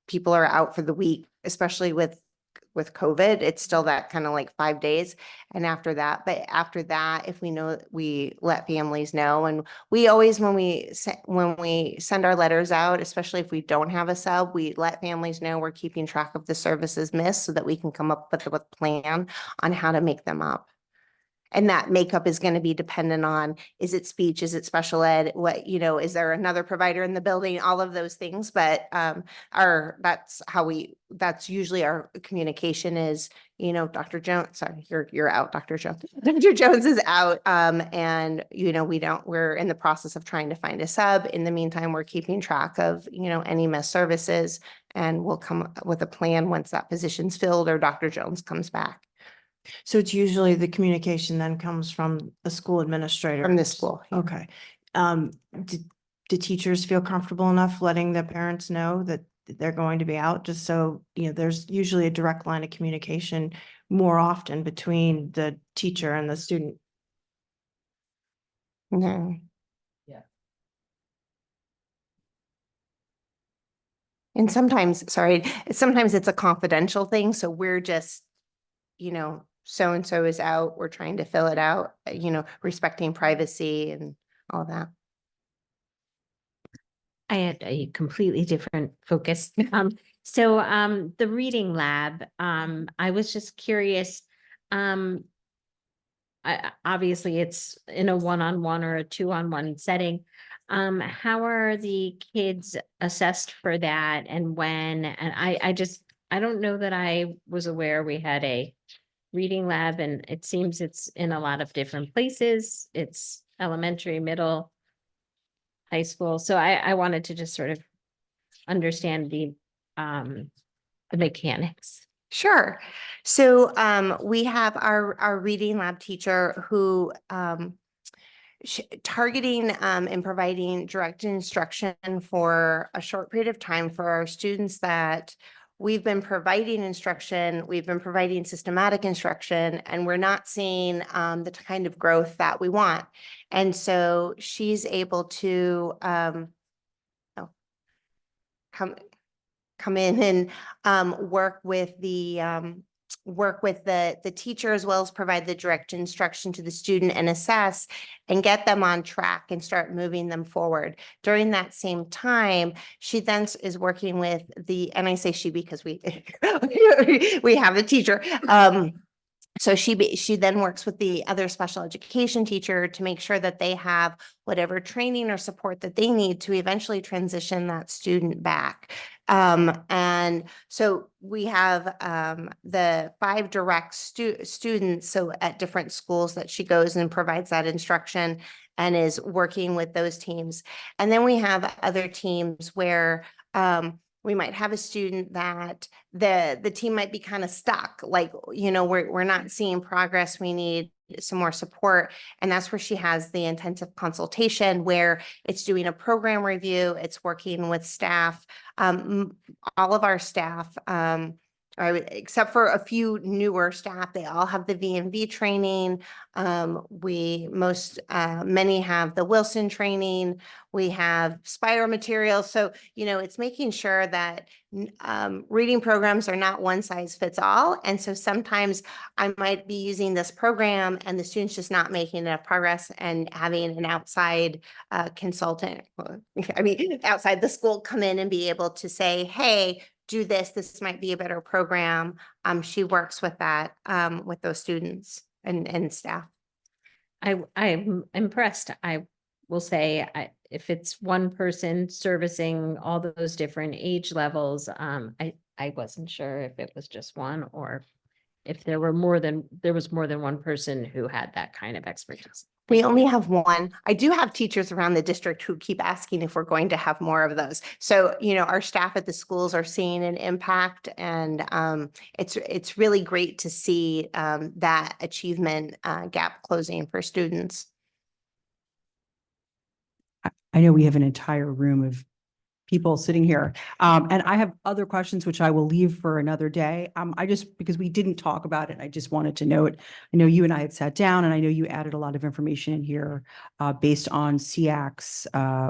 people are out for the week, especially with COVID, it's still that kind of like 5 days. And after that, if we know, we let families know. And we always, when we send our letters out, especially if we don't have a sub, we let families know we're keeping track of the services missed so that we can come up with a plan on how to make them up. And that makeup is going to be dependent on, is it speech? Is it special ed? Is there another provider in the building? All of those things. But that's usually our communication is, Dr. Jones, sorry, you're out, Dr. Jones. Dr. Jones is out. And we're in the process of trying to find a sub. In the meantime, we're keeping track of, any missed services, and we'll come up with a plan once that position's filled or Dr. Jones comes back. So it's usually the communication then comes from the school administrator. From the school. Yeah. Okay. Do teachers feel comfortable enough letting the parents know that they're going to be out, just so, there's usually a direct line of communication more often between the teacher and the student? No. Yeah. And sometimes it's a confidential thing. So we're just, so-and-so is out, we're trying to fill it out, respecting privacy and all that. I had a completely different focus. So the reading lab, I was just curious. Obviously it's in a one-on-one or a two-on-one setting. How are the kids assessed for that, and when? And I don't know that I was aware we had a reading lab and it seems it's in a lot of different places. It's elementary, middle, high school. So I wanted to just sort of understand the mechanics. Sure. So we have our reading lab teacher who targeting and providing direct instruction for a short period of time for our students that we've been providing instruction, we've been providing systematic instruction, and we're not seeing the kind of growth that we want. And so she's able to come in and work with the teacher as well as provide the direct instruction to the student and assess and get them on track and start moving them forward. During that same time, she then is working with and I say she because we we have a teacher. So she then works with the other special education teacher to make sure that they have whatever training or support that they need to eventually transition that student back. And so we have the 5 direct students, so at different schools that she goes and provides that instruction and is working with those teams. And then we have other teams where we might have a student that the team might be kind of stuck, like, you know, we're not seeing progress. We need some more support. And that's where she has the intensive consultation where it's doing a program review, it's working with staff. All of our staff, except for a few newer staff, they all have the V&V training. Many have the Wilson training. We have Spire materials. So, you know, it's making sure that reading programs are not one size fits all. And so sometimes I might be using this program and the student's just not making enough progress, and having an outside consultant, outside the school, come in and be able to say, hey, do this might be a better program. She works with that, with those students and staff. I'm impressed. I will say, if it's one person servicing all those different age levels, I wasn't sure if it was just one or if there was more than one person who had that kind of expertise. We only have one. I do have teachers around the district who keep asking if we're going to have more of those. So, you know, our staff at the schools are seeing an impact, and it's really great to see that achievement gap closing for students. I know we have an entire room of people sitting here. And I have other questions, which I will leave for another day. Because we didn't talk about it, I just wanted to note, I know you and I had sat down and I know you added a lot of information in here based on SEAC's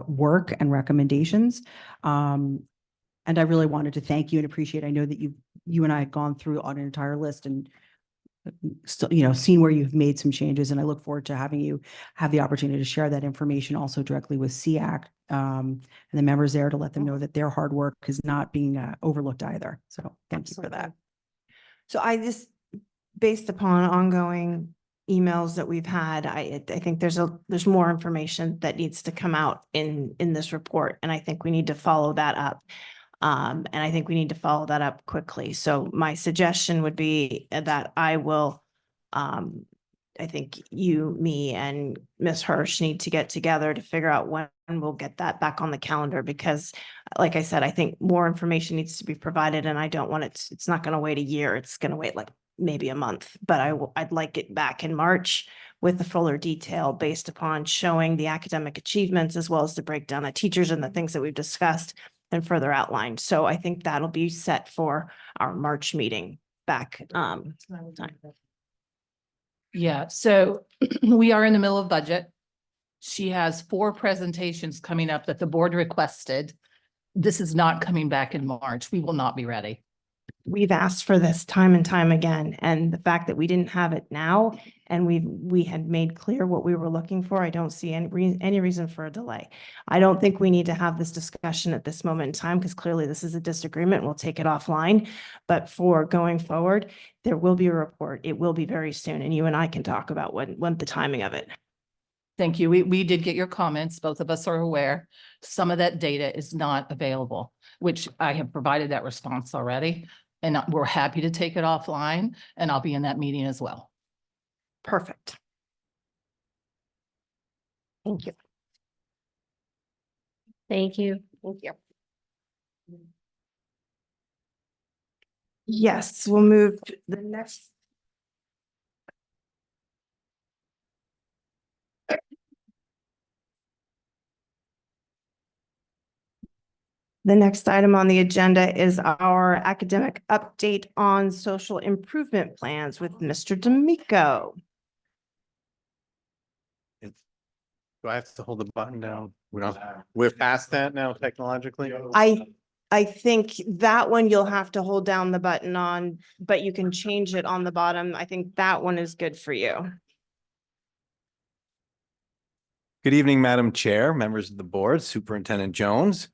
work and recommendations. And I really wanted to thank you and appreciate, I know that you and I had gone through on an entire list and still, you know, seen where you've made some changes, and I look forward to having you have the opportunity to share that information also directly with SEAC and the members there, to let them know that their hard work is not being overlooked either. So thank you for that. So I just, based upon ongoing emails that we've had, I think there's more information that needs to come out in this report, and I think we need to follow that up. And I think we need to follow that up quickly. So my suggestion would be that I will, I think you, me, and Ms. Hirsch need to get together to figure out when we'll get that back on the calendar, because like I said, I think more information needs to be provided, and I don't want it's not going to wait a year. It's going to wait like maybe a month, but I'd like it back in March with the fuller detail based upon showing the academic achievements as well as the breakdown of teachers and the things that we've discussed and further outlined. So I think that'll be set for our March meeting back. Yeah, so we are in the middle of budget. She has 4 presentations coming up that the board requested. This is not coming back in March. We will not be ready. We've asked for this time and time again, and the fact that we didn't have it now and we had made clear what we were looking for, I don't see any reason for a delay. I don't think we need to have this discussion at this moment in time, because clearly this is a disagreement. We'll take it offline. But for going forward, there will be a report. It will be very soon, and you and I can talk about when the timing of it. Thank you. We did get your comments. Both of us are aware. Some of that data is not available, which I have provided that response already. and we're happy to take it offline, and I'll be in that meeting as well. Perfect. Thank you. Thank you. Thank you. Yes, we'll move to the next. The next item on the agenda is our academic update on social improvement plans with Mr. D'Amico. Do I have to hold the button down? We're past that now technologically? I think that one you'll have to hold down the button on, but you can change it on the bottom. I think that one is good for you. Good evening, Madam Chair, members of the board, Superintendent Jones.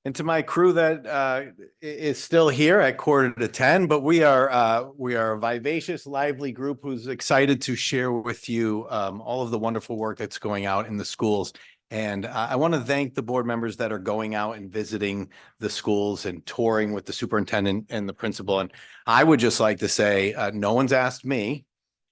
And to my crew that is still here at 9:45, but we are a vivacious, lively group who's excited to share with you all of the wonderful work that's going out in the schools. And I want to thank the board members that are going out and visiting the schools and touring with the superintendent and the principal. And I would just like to say, no one's asked me,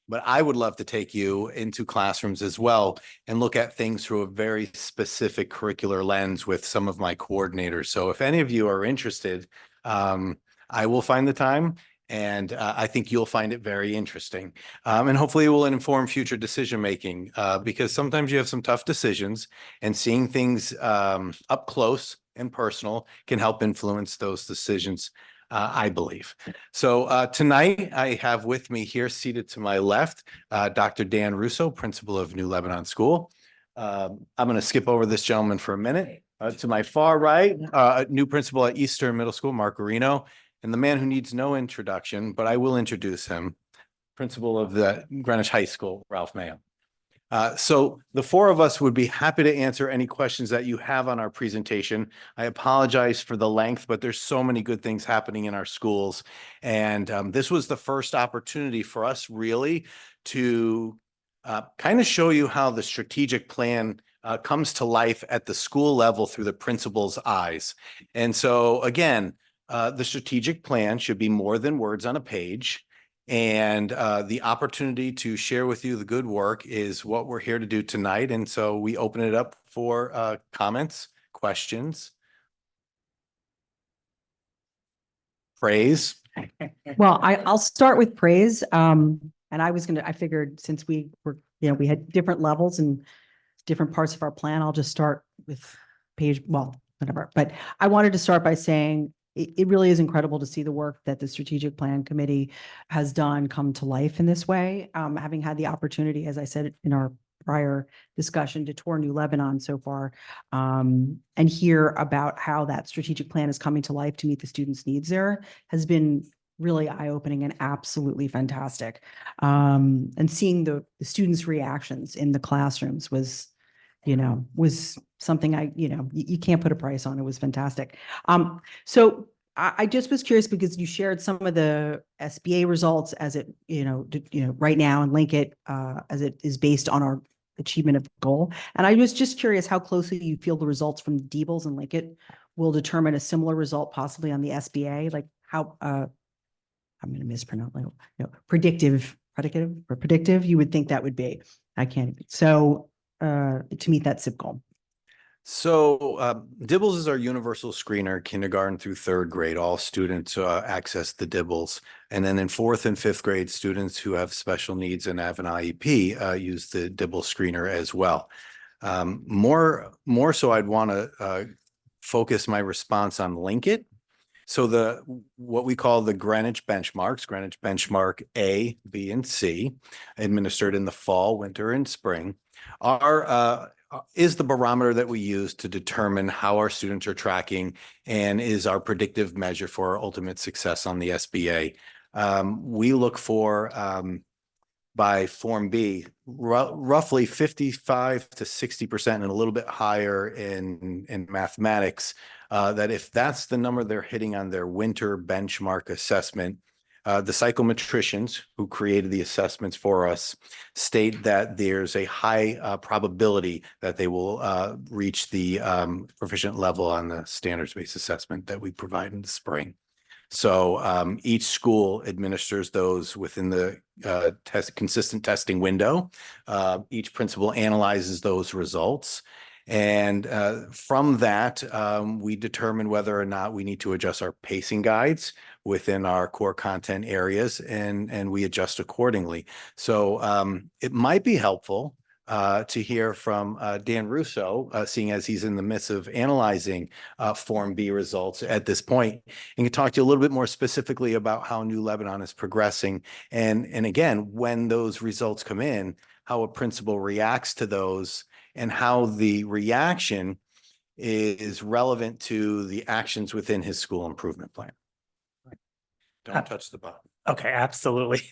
but I would love to take you into classrooms as well and look at things through a very specific curricular lens with some of my coordinators. So if any of you are interested, I will find the time, and I think you'll find it very interesting. And hopefully it will inform future decision-making because sometimes you have some tough decisions, and seeing things up close and personal can help influence those decisions. I believe. So tonight I have with me here seated to my left, Dr. Dan Russo, principal of New Lebanon School. I'm going to skip over this gentleman for a minute. To my far right, new principal at Eastern Middle School, Mark Arino, and the man who needs no introduction, but I will introduce him, principal of the Greenwich High School, Ralph Mayo. So the four of us would be happy to answer any questions that you have on our presentation. I apologize for the length, but there's so many good things happening in our schools. And this was the first opportunity for us really to kind of show you how the strategic plan comes to life at the school level through the principal's eyes. And so again, the strategic plan should be more than words on a page. And the opportunity to share with you the good work is what we're here to do tonight. And so we open it up for comments, questions. Praise. Well, I'll start with praise. And I figured since we were, we had different levels and different parts of our plan, I'll just start with whatever. But I wanted to start by saying it really is incredible to see the work that the Strategic Plan Committee has done come to life in this way. Having had the opportunity, as I said in our prior discussion, to tour New Lebanon so far, and hear about how that strategic plan is coming to life to meet the students' needs there has been really eye-opening and absolutely fantastic. And seeing the students' reactions in the classrooms was something you can't put a price on. It was fantastic. So I just was curious because you shared some of the SBA results as it, right now, and link it as it is based on our achievement of goal. And I was just curious how closely you feel the results from DeeBLS and Linkit will determine a similar result possibly on the SBA, like how, I'm going to mispronounce, predictive you would think that would be. I can't. So to meet that SIP goal. So DeeBLS is our universal screener, kindergarten through third grade. All students access the DeeBLS. And then in fourth and fifth grade, students who have special needs and have an IEP use the DeeBLS screener as well. More so, I'd want to focus my response on Linkit. So what we call the Greenwich benchmarks, Greenwich benchmark A, B, and C, administered in the fall, winter, and spring, is the barometer that we use to determine how our students are tracking and is our predictive measure for our ultimate success on the SBA. We look for, by Form B, roughly 55 to 60% and a little bit higher in mathematics, that if that's the number they're hitting on their winter benchmark assessment, the psychometricians who created the assessments for us state that there's a high probability that they will reach the proficient level on the standards-based assessment that we provide in the spring. So each school administers those within the consistent testing window. Each principal analyzes those results. And from that, we determine whether or not we need to adjust our pacing guides within our core content areas, and we adjust accordingly. So it might be helpful to hear from Dan Russo, seeing as he's in the midst of analyzing Form B results at this point, and can talk to you a little bit more specifically about how New Lebanon is progressing. And again, when those results come in, how a principal reacts to those and how the reaction is relevant to the actions within his school improvement plan. Don't touch the button. Okay, absolutely.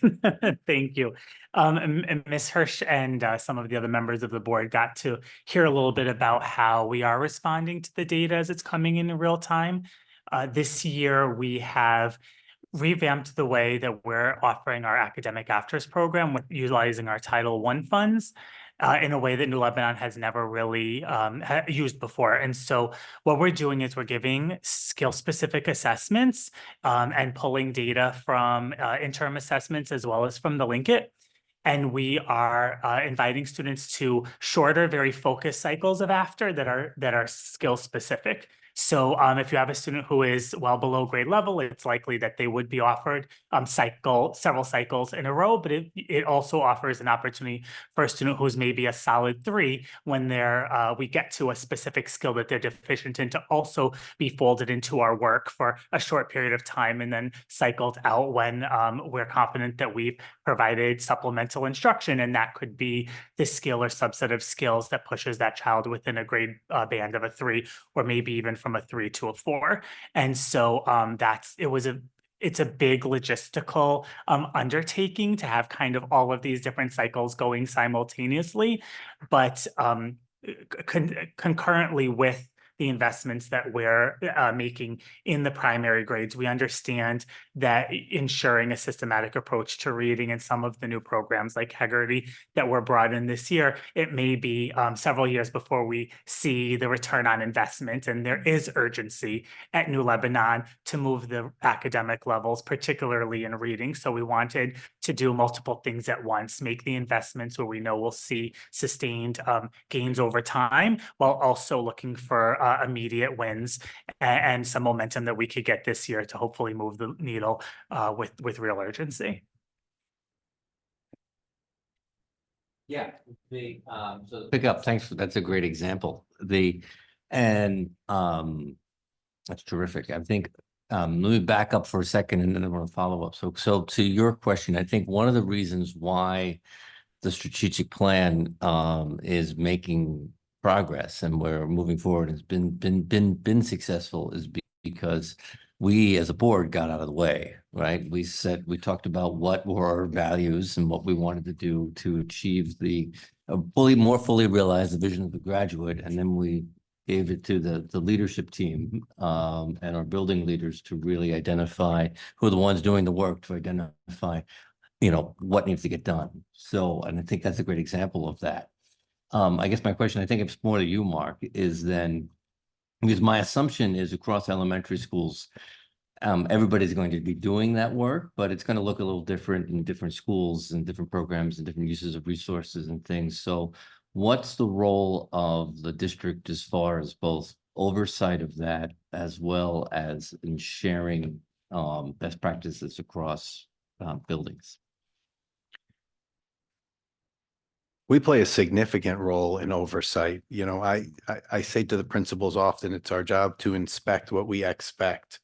Thank you. And Ms. Hirsch and some of the other members of the board got to hear a little bit about how we are responding to the data as it's coming in real time. This year, we have revamped the way that we're offering our academic afters program with utilizing our Title I funds in a way that New Lebanon has never really used before. And so what we're doing is we're giving skill-specific assessments and pulling data from interim assessments as well as from the Linkit. And we are inviting students to shorter, very focused cycles of after that are skill specific. So if you have a student who is well below grade level, it's likely that they would be offered several cycles in a row, but it also offers an opportunity for a student who's maybe a solid 3 when we get to a specific skill that they're deficient in to also be folded into our work for a short period of time and then cycled out when we're confident that we've provided supplemental instruction. And that could be the skill or subset of skills that pushes that child within a grade band of a 3, or maybe even from a 3 to a 4. And so it's a big logistical undertaking to have kind of all of these different cycles going simultaneously, but concurrently with the investments that we're making in the primary grades, we understand that ensuring a systematic approach to reading in some of the new programs like Heggerty that were brought in this year, it may be several years before we see the return on investment. And there is urgency at New Lebanon to move the academic levels, particularly in reading. So we wanted to do multiple things at once, make the investments where we know we'll see sustained gains over time, while also looking for immediate wins and some momentum that we could get this year to hopefully move the needle with real urgency. Yeah, pick up. Thanks. That's a great example. That's terrific. I think let me back up for a second and then I'm going to follow up. So to your question, I think one of the reasons why the strategic plan is making progress and we're moving forward has been successful is because we as a board got out of the way, right? We talked about what were our values and what we wanted to do to achieve more fully realize the vision of the graduate. And then we gave it to the leadership team and our building leaders to really identify who are the ones doing the work to identify, what needs to get done. So, and I think that's a great example of that. I guess my question, I think it's more to you, Mark, is then, because my assumption is across elementary schools, everybody's going to be doing that work, but it's going to look a little different in different schools and different programs and different uses of resources and things. So what's the role of the district as far as both oversight of that as well as in sharing best practices across buildings? We play a significant role in oversight. I say to the principals often, it's our job to inspect what we expect.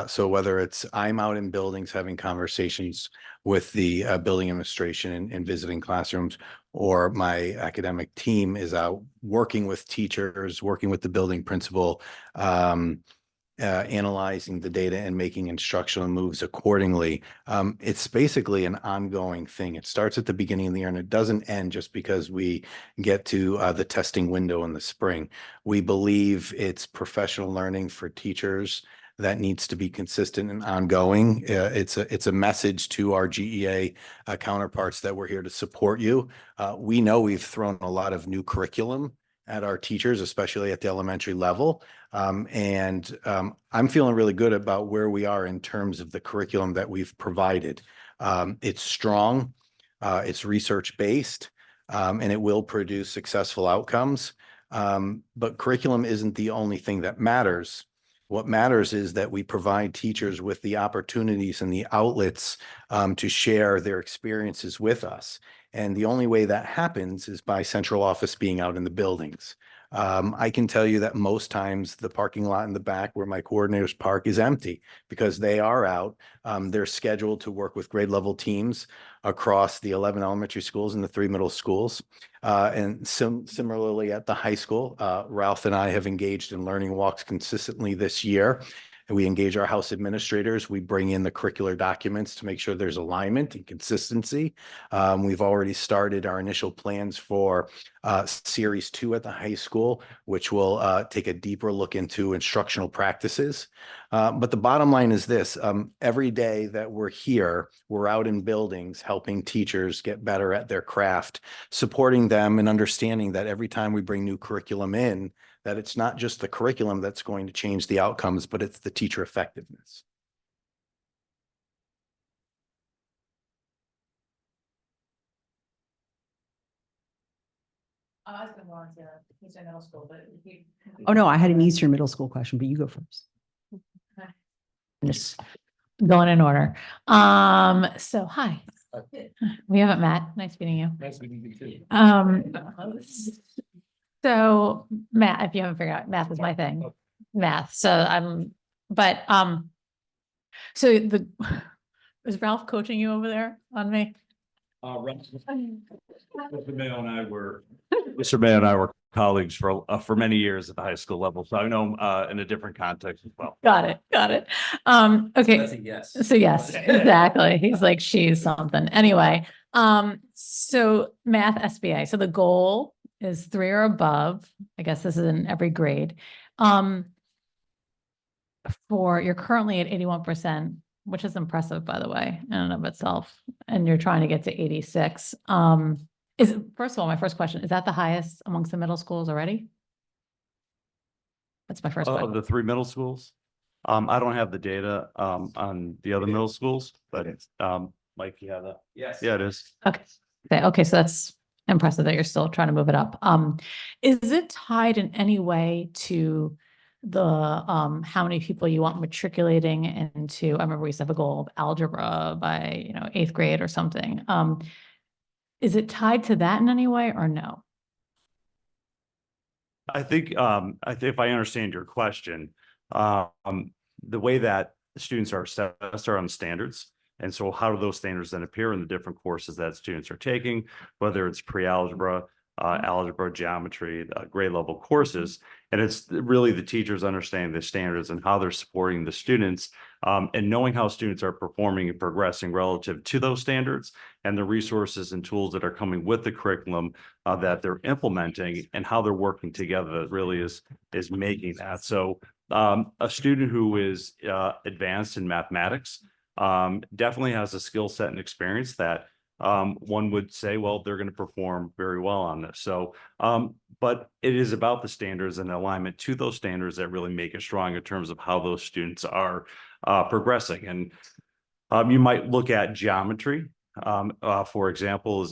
So whether it's I'm out in buildings having conversations with the building administration and visiting classrooms, or my academic team is out working with teachers, working with the building principal, analyzing the data and making instructional moves accordingly. It's basically an ongoing thing. It starts at the beginning of the year and it doesn't end just because we get to the testing window in the spring. We believe it's professional learning for teachers that needs to be consistent and ongoing. It's a message to our GEA counterparts that we're here to support you. We know we've thrown a lot of new curriculum at our teachers, especially at the elementary level. I'm feeling really good about where we are in terms of the curriculum that we've provided. It's strong, it's research-based, and it will produce successful outcomes. But curriculum isn't the only thing that matters. What matters is that we provide teachers with the opportunities and the outlets to share their experiences with us. And the only way that happens is by central office being out in the buildings. I can tell you that most times the parking lot in the back where my coordinators park is empty because they are out. They're scheduled to work with grade level teams across the 11 elementary schools and the 3 middle schools. And similarly at the high school, Ralph and I have engaged in learning walks consistently this year. And we engage our house administrators. We bring in the curricular documents to make sure there's alignment and consistency. We've already started our initial plans for Series 2 at the high school, which will take a deeper look into instructional practices. But the bottom line is this, every day that we're here, we're out in buildings helping teachers get better at their craft, supporting them and understanding that every time we bring new curriculum in, that it's not just the curriculum that's going to change the outcomes, but it's the teacher effectiveness. I was gonna go on to Eastern Middle School, but Oh, no, I had an Eastern Middle School question, but you go first. just going in order. So hi. We haven't met. Nice meeting you. Nice meeting you too. So Matt, if you haven't figured out, math is my thing. Math. So so is Ralph coaching you over there on me? Mr. Mayo and I were colleagues for many years at the high school level, so I know him in a different context as well. Got it. Okay. Yes. So yes, exactly. He's like, she's something. Anyway, so math SBA. So the goal is 3 or above. I guess this is in every grade. You're currently at 81%, which is impressive, by the way, in and of itself. And you're trying to get to 86. First of all, my first question, is that the highest amongst the middle schools already? That's my first Of question. the 3 middle schools, I don't have the data on the other middle schools, but Mike, you have that? Yes. Yeah, it is. Okay, so that's impressive that you're still trying to move it up. Is it tied in any way to the how many people you want matriculating into? I remember we used to have a goal of algebra by 8th grade or something. Is it tied to that in any way or no? I think if I understand your question, the way that students are assessed are on standards. And so how do those standards then appear in the different courses that students are taking, whether it's pre-algebra, algebra, geometry, grade level courses. And it's really the teachers understanding the standards and how they're supporting the students, and knowing how students are performing and progressing relative to those standards and the resources and tools that are coming with the curriculum that they're implementing and how they're working together that really is making that. So a student who is advanced in mathematics definitely has a skill set and experience that one would say, well, they're going to perform very well on this. So, but it is about the standards and alignment to those standards that really make it strong in terms of how those students are progressing. And you might look at geometry, for example, is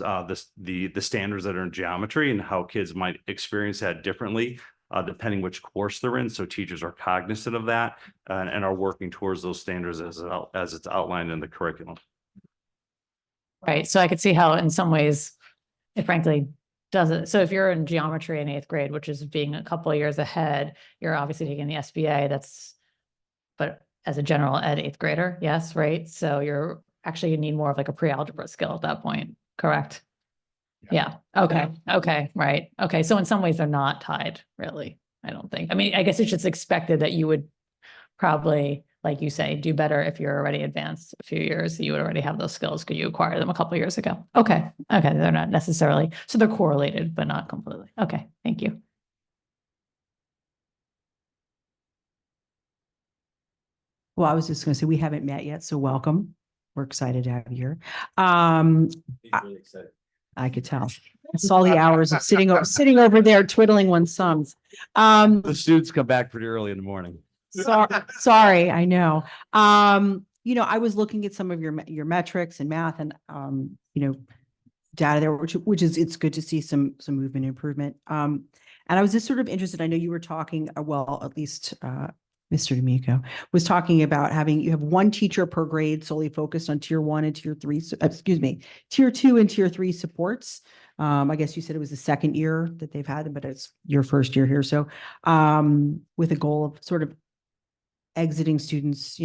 the standards that are in geometry and how kids might experience that differently. Depending which course they're in. So teachers are cognizant of that and are working towards those standards as it's outlined in the curriculum. Right. So I could see how in some ways it frankly doesn't. So if you're in geometry in 8th grade, which is being a couple of years ahead, you're obviously taking the SBA. But as a general ed 8th grader, yes, right. So you need more of like a pre-algebra skill at that point, correct? Yeah. Okay. Okay. Right. Okay. So in some ways they're not tied really. I don't think, I mean, I guess it's just expected that you would probably, like you say, do better if you're already advanced a few years. You would already have those skills because you acquired them a couple of years ago. Okay. Okay. They're not necessarily, so they're correlated, but not completely. Okay. Thank you. Well, I was just going to say, we haven't met yet, so welcome. We're excited to have you here. He's really excited. I could tell. I saw the hours of sitting over there twiddling one's thumbs. The students come back pretty early in the morning. Sorry, I know. I was looking at some of your metrics and math and, data there, which is, it's good to see some movement improvement. And I was just sort of interested, I know you were talking, at least, Mr. D'Amico was talking about you have one teacher per grade solely focused on tier 1 and tier 3, tier 2 and tier 3 supports. I guess you said it was the second year that they've had them, but it's your first year here. So, with a goal of sort of exiting students,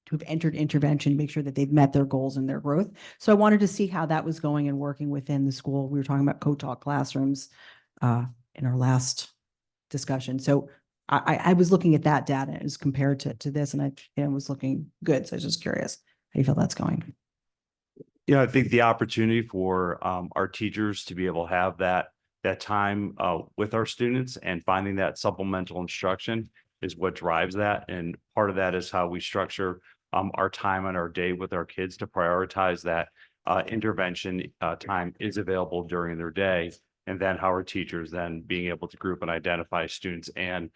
who have entered intervention, make sure that they've met their goals and their growth. So I wanted to see how that was going and working within the school. We were talking about co-taught classrooms in our last discussion. So I was looking at that data as compared to this, and it was looking good. So I was just curious how you feel that's going. I think the opportunity for our teachers to be able to have that time with our students and finding that supplemental instruction is what drives that. And part of that is how we structure our time and our day with our kids to prioritize that intervention time is available during their day. And then how our teachers then being able to group and identify students and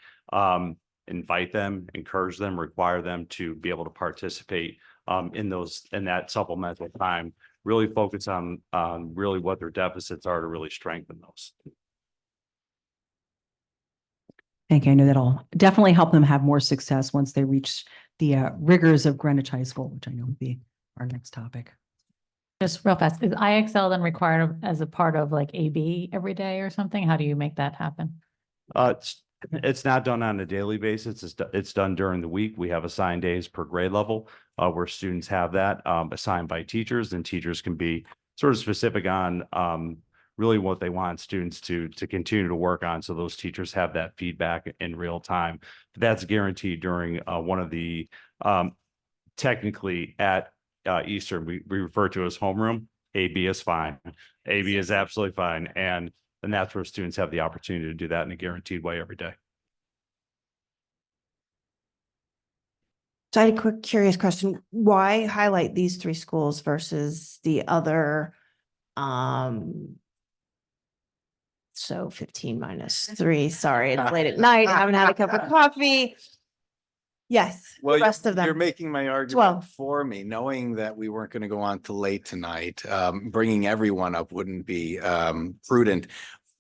invite them, encourage them, require them to be able to participate in that supplemental time, really focus on really what their deficits are to really strengthen those. Thank you. I know that'll definitely help them have more success once they reach the rigors of Greenwich High School, which I know will be our next topic. Just real fast, is IXL then required as a part of like AB every day or something? How do you make that happen? It's not done on a daily basis. It's done during the week. We have assigned days per grade level where students have that assigned by teachers, and teachers can be sort of specific on really what they want students to continue to work on. So those teachers have that feedback in real time. That's guaranteed during one of the technically at Eastern, we refer to as homeroom. AB is fine. AB is absolutely fine. And that's where students have the opportunity to do that in a guaranteed way every day. So I had a quick curious question. Why highlight these 3 schools versus the other? So 15 minus 3, sorry, it's late at night. I haven't had a cup of coffee. Yes, the Well, rest of you're them. making my argument 12. for me, knowing that we weren't going to go on till late tonight. Bringing everyone up wouldn't be prudent.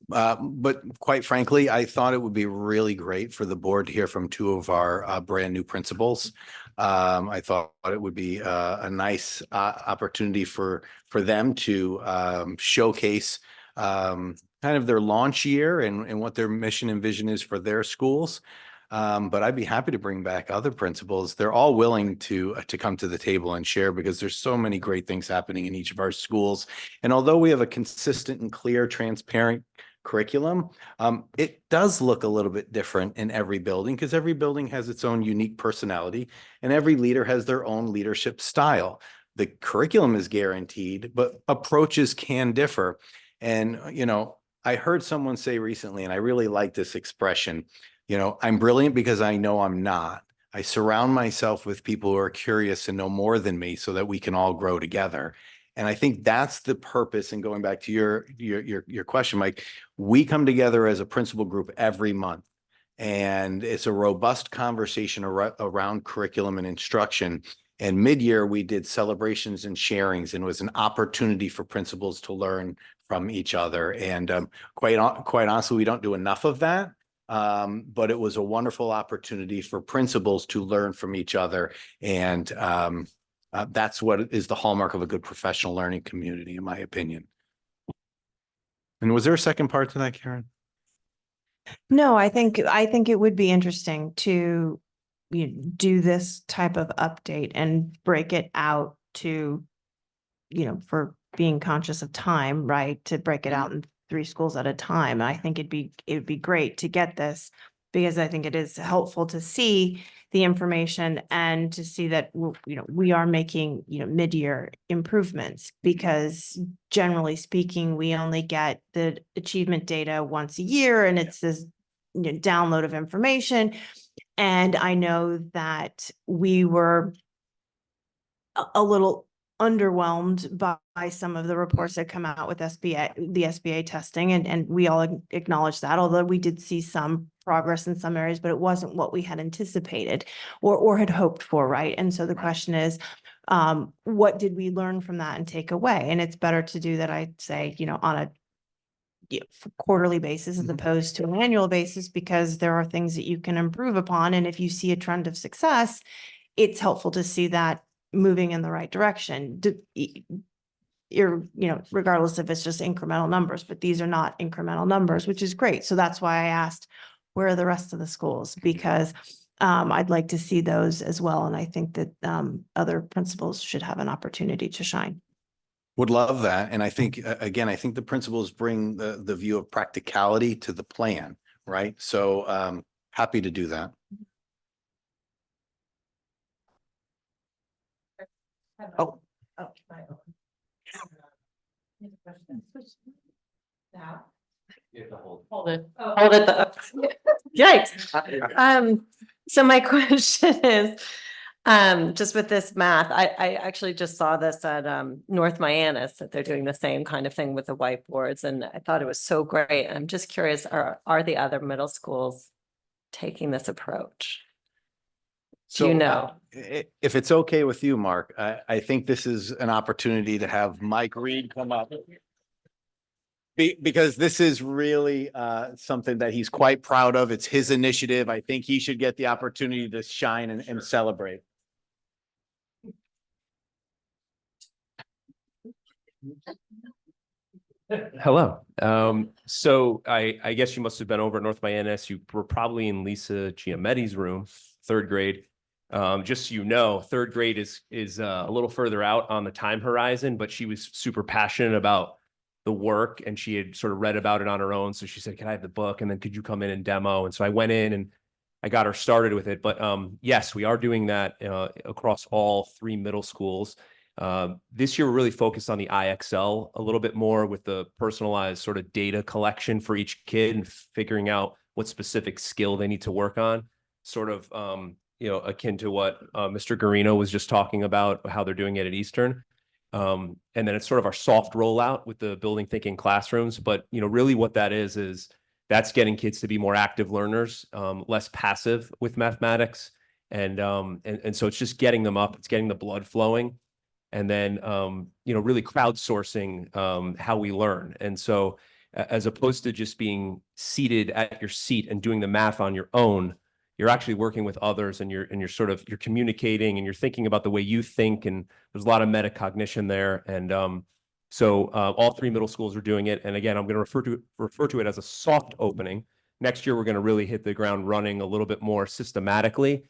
But quite frankly, I thought it would be really great for the board to hear from 2 of our brand new principals. I thought it would be a nice opportunity for them to showcase kind of their launch year and what their mission and vision is for their schools. But I'd be happy to bring back other principals. They're all willing to come to the table and share, because there's so many great things happening in each of our schools. And although we have a consistent and clear, transparent curriculum, it does look a little bit different in every building, because every building has its own unique personality and every leader has their own leadership style. The curriculum is guaranteed, but approaches can differ. And, I heard someone say recently, and I really like this expression, I'm brilliant because I know I'm not. I surround myself with people who are curious and know more than me so that we can all grow together. And I think that's the purpose. And going back to your question, Mike, we come together as a principal group every month, and it's a robust conversation around curriculum and instruction. And mid-year, we did celebrations and sharings, and it was an opportunity for principals to learn from each other. And quite honestly, we don't do enough of that. But it was a wonderful opportunity for principals to learn from each other. And that's what is the hallmark of a good professional learning community, in my opinion. And was there a second part to that, Karen? No, I think it would be interesting to do this type of update and break it out to, for being conscious of time, right? To break it out in 3 schools at a time. I think it would be great to get this, because I think it is helpful to see the information and to see that, we are making, mid-year improvements, because generally speaking, we only get the achievement data once a year, and it's this download of information. And I know that we were a little underwhelmed by some of the reports that come out with the SBA testing, and we all acknowledge that, although we did see some progress in some areas, but it wasn't what we had anticipated or had hoped for, right? And so the question is, what did we learn from that and take away? And it's better to do that, I'd say, on a quarterly basis as opposed to an annual basis, because there are things that you can improve upon. And if you see a trend of success, it's helpful to see that moving in the right direction. Regardless if it's just incremental numbers, but these are not incremental numbers, which is great. So that's why I asked, where are the rest of the schools? Because I'd like to see those as well. And I think that other principals should have an opportunity to shine. Would love that. And I think, again, I think the principals bring the view of practicality to the plan, right? So happy to do that. Oh. Hold it. Hold it. Yikes. So my question is, just with this math, I actually just saw this at North Miamis, that they're doing the same kind of thing with the whiteboards, and I thought it was so great. I'm just curious, are the other middle schools taking this approach? Do you know? If it's okay with you, Mark, I think this is an opportunity to have Mike Reed come up. Because this is really something that he's quite proud of. It's his initiative. I think he should get the opportunity to shine and celebrate. Hello. So I guess you must have been over at North Miamis. You were probably in Lisa Giametti's room, third grade. Just so you know, third grade is a little further out on the time horizon, but she was super passionate about the work and she had sort of read about it on her own. So she said, can I have the book? And then could you come in and demo? And so I went in and I got her started with it. But yes, we are doing that across all 3 middle schools. This year, we're really focused on the IXL a little bit more with the personalized sort of data collection for each kid and figuring out what specific skill they need to work on, sort of, akin to what Mr. Garino was just talking about, how they're doing it at Eastern. And then it's sort of our soft rollout with the building thinking classrooms. But, really what that is that's getting kids to be more active learners, less passive with mathematics. And so it's just getting them up, it's getting the blood flowing. And then, really crowdsourcing how we learn. And so as opposed to just being seated at your seat and doing the math on your own, you're actually working with others and you're communicating and you're thinking about the way you think. And there's a lot of metacognition there. And so all 3 middle schools are doing it. And again, I'm going to refer to it as a soft opening. Next year, we're going to really hit the ground running a little bit more systematically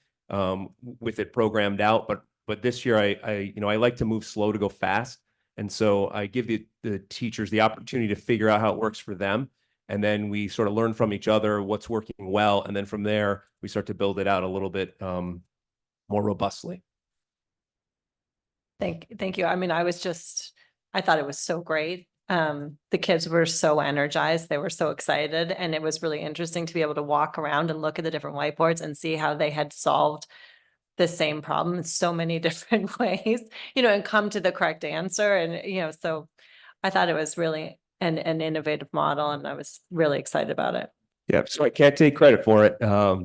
with it programmed out. But this year, I like to move slow to go fast. And so I give the teachers the opportunity to figure out how it works for them. And then we sort of learn from each other what's working well. And then from there, we start to build it out a little bit more robustly. Thank you. I mean, I thought it was so great. The kids were so energized. They were so excited. And it was really interesting to be able to walk around and look at the different whiteboards and see how they had solved the same problem in so many different ways, and come to the correct answer. And, so I thought it was really an innovative model and I was really excited about it. Yeah, so I can't take credit for it.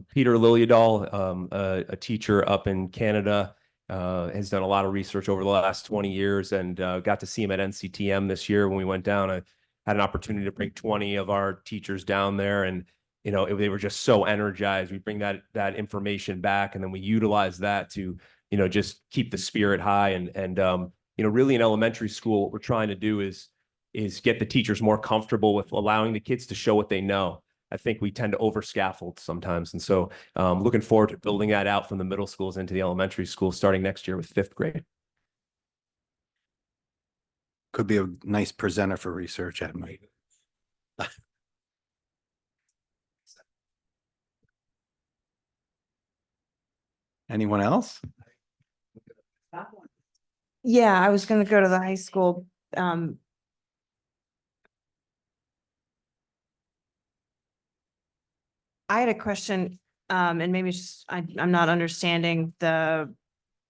Peter Liljedahl, a teacher up in Canada, has done a lot of research over the last 20 years and got to see him at NCTM this year when we went down. I had an opportunity to bring 20 of our teachers down there and they were just so energized. We bring that information back and then we utilize that to, just keep the spirit high and really in elementary school, what we're trying to do is get the teachers more comfortable with allowing the kids to show what they know. I think we tend to over scaffold sometimes. And so looking forward to building that out from the middle schools into the elementary schools starting next year with 5th grade. Could be a nice presenter for research at Mike. Anyone else? Yeah, I was going to go to the high school. I had a question, and maybe it's just I'm not understanding the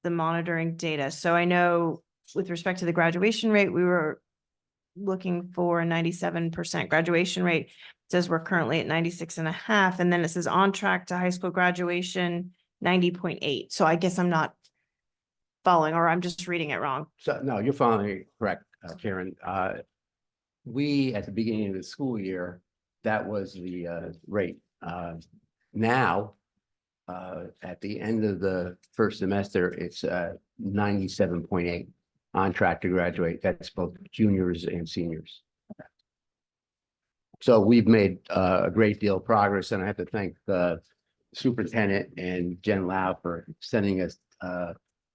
monitoring data. So I know with respect to the graduation rate, we were looking for a 97% graduation rate. It says we're currently at 96.5, and then it says on track to high school graduation, 90.8. So I guess I'm not following, or I'm just reading it wrong. So, no, you're following it correct, Karen. We, at the beginning of the school year, that was the rate. Now, at the end of the first semester, it's 97.8 on track to graduate. That's both juniors and seniors. So we've made a great deal of progress, and I have to thank the superintendent and Jen Lau for sending us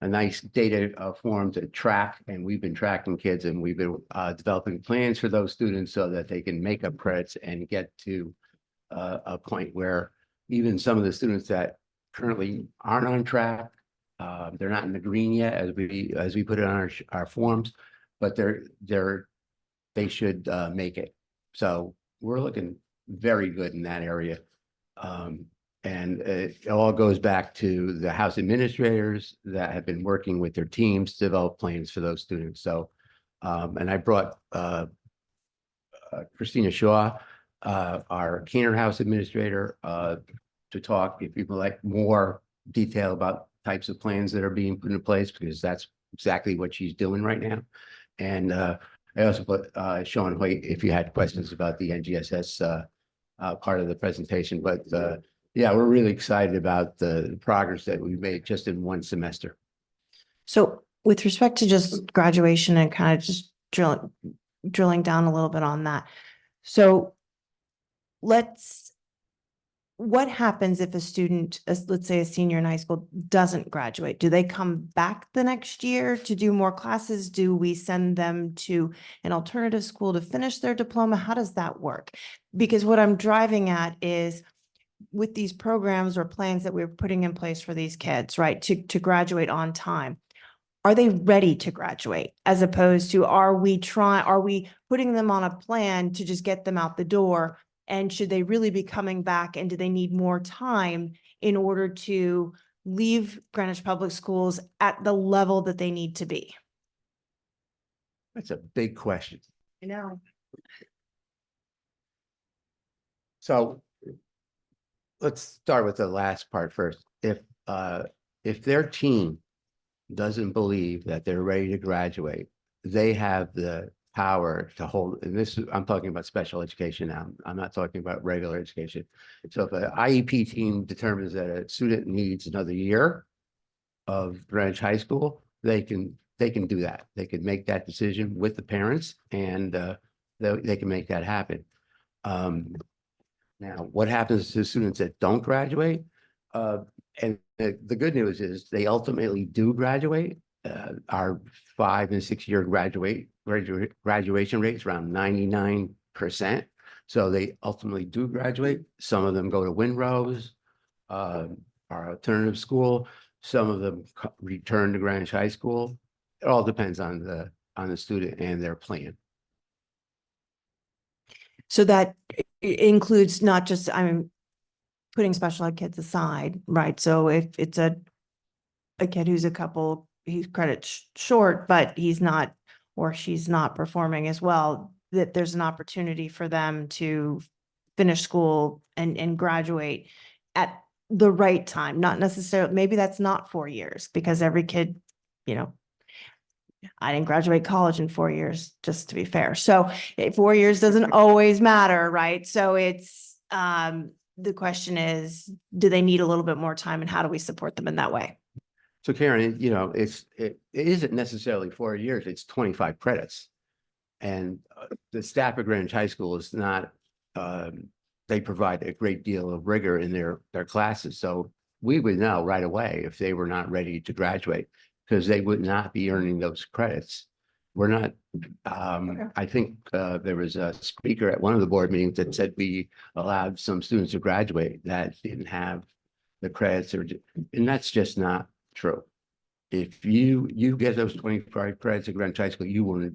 a nice data form to track, and we've been tracking kids, and we've been developing plans for those students so that they can make up credits and get to a point where even some of the students that currently aren't on track, they're not in the green yet, as we put it on our forms, but they should make it. So we're looking very good in that area. And it all goes back to the house administrators that have been working with their teams to develop plans for those students. So, and I brought Christina Shaw, our Keener House administrator, to talk if people like more detail about types of plans that are being put in place, because that's exactly what she's doing right now. And I also put Sean Hoyt if you had questions about the NGSS part of the presentation, but yeah, we're really excited about the progress that we've made just in one semester. So with respect to just graduation and kind of just drilling down a little bit on that. So what happens if a student, let's say a senior in high school, doesn't graduate? Do they come back the next year to do more classes? Do we send them to an alternative school to finish their diploma? How does that work? Because what I'm driving at is with these programs or plans that we're putting in place for these kids, right, to graduate on time, are they ready to graduate? As opposed to, are we putting them on a plan to just get them out the door? And should they really be coming back, and do they need more time in order to leave Greenwich Public Schools at the level that they need to be? That's a big question. I know. So let's start with the last part first. If their team doesn't believe that they're ready to graduate, they have the power to hold, and I'm talking about special education now. I'm not talking about regular education. So if an IEP team determines that a student needs another year of Greenwich High School, they can do that. They can make that decision with the parents, and they can make that happen. Now, what happens to students that don't graduate? And the good news is they ultimately do graduate. Our 5 and 6 year graduation rate is around 99%. So they ultimately do graduate. Some of them go to Windrose, our alternative school. Some of them return to Greenwich High School. It all depends on the student and their plan. So that includes not just, I'm putting special ed kids aside, right? So if it's a kid who's he's credit short, but he's not, or she's not performing as well, that there's an opportunity for them to finish school and graduate at the right time, not necessarily, maybe that's not 4 years, because every kid, I didn't graduate college in 4 years, just to be fair. So 4 years doesn't always matter, right? So it's, the question is, do they need a little bit more time, and how do we support them in that way? So Karen, it isn't necessarily 4 years, it's 25 credits. And the staff at Greenwich High School is not, they provide a great deal of rigor in their classes. So we would know right away if they were not ready to graduate, because they would not be earning those credits. We're not, I think there was a speaker at one of the board meetings that said we allowed some students to graduate that didn't have the credits, and that's just not true. If you get those 25 credits at Greenwich High School, you will,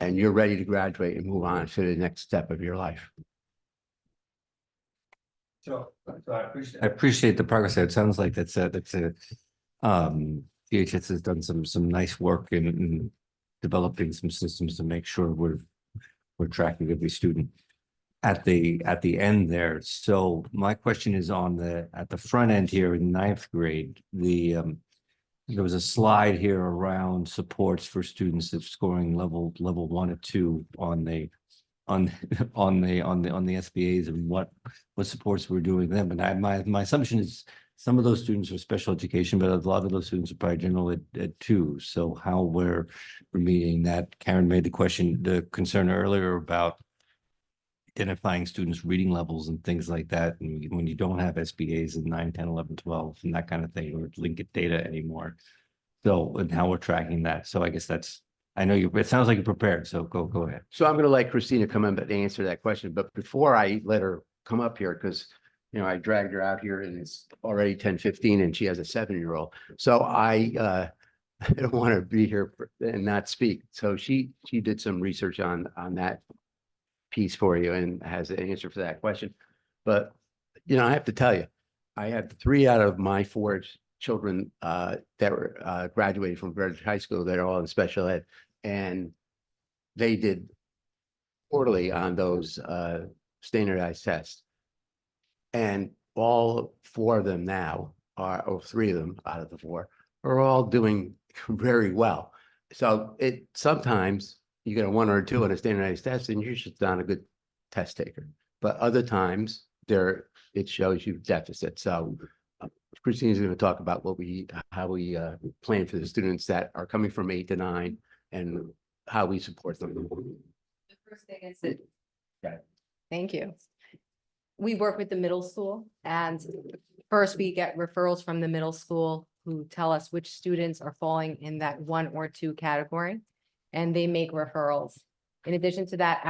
and you're ready to graduate and move on to the next step of your life. So I appreciate the progress. It sounds like that's a DHS has done some nice work in developing some systems to make sure we're tracking every student at the end there. So my question is at the front end here in ninth grade, there was a slide here around supports for students that's scoring level 1 or 2 on the SBAs and what supports we're doing them. And my assumption is some of those students are special education, but a lot of those students are probably general ed too. So how we're remediating that. Karen made the concern earlier about identifying students' reading levels and things like that. And when you don't have SBAs in 9, 10, 11, 12 and that kind of thing, or linked data anymore. So, and how we're tracking that. So I guess I know it sounds like you're prepared, so go ahead. So I'm gonna let Christina come in to answer that question, but before I let her come up here, because I dragged her out here and it's already 10:15 and she has a 7-year-old. So I don't want to be here and not speak. So she did some research on that piece for you and has an answer for that question. But I have to tell you, I had 3 out of my 4 children that were graduated from Greenwich High School that are all in special ed, and they did poorly on those standardized tests. And all 4 of them now or 3 of them out of the 4 are all doing very well. So sometimes you get a 1 or a 2 on a standardized test and you're just not a good test taker. But other times it shows you deficit. So Christina's going to talk about how we plan for the students that are coming from 8 to 9 and how we support them. The first thing is that. Okay. Thank you. We work with the middle school, and first we get referrals from the middle school who tell us which students are falling in that 1 or 2 category, and they make referrals. In addition to that,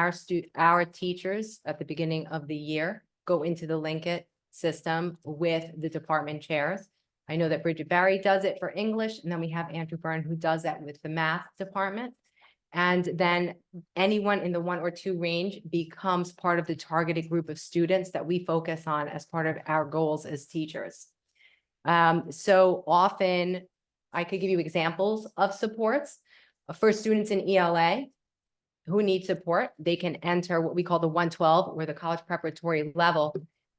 our teachers at the beginning of the year go into the Linkit system with the department chairs. I know that Bridget Barry does it for English, and then we have Andrew Byrne who does that with the math department. And then anyone in the 1 or 2 range becomes part of the targeted group of students that we focus on as part of our goals as teachers. So often I could give you examples of supports for students in ELA who need support. They can enter what we call the 112 or the college preparatory level.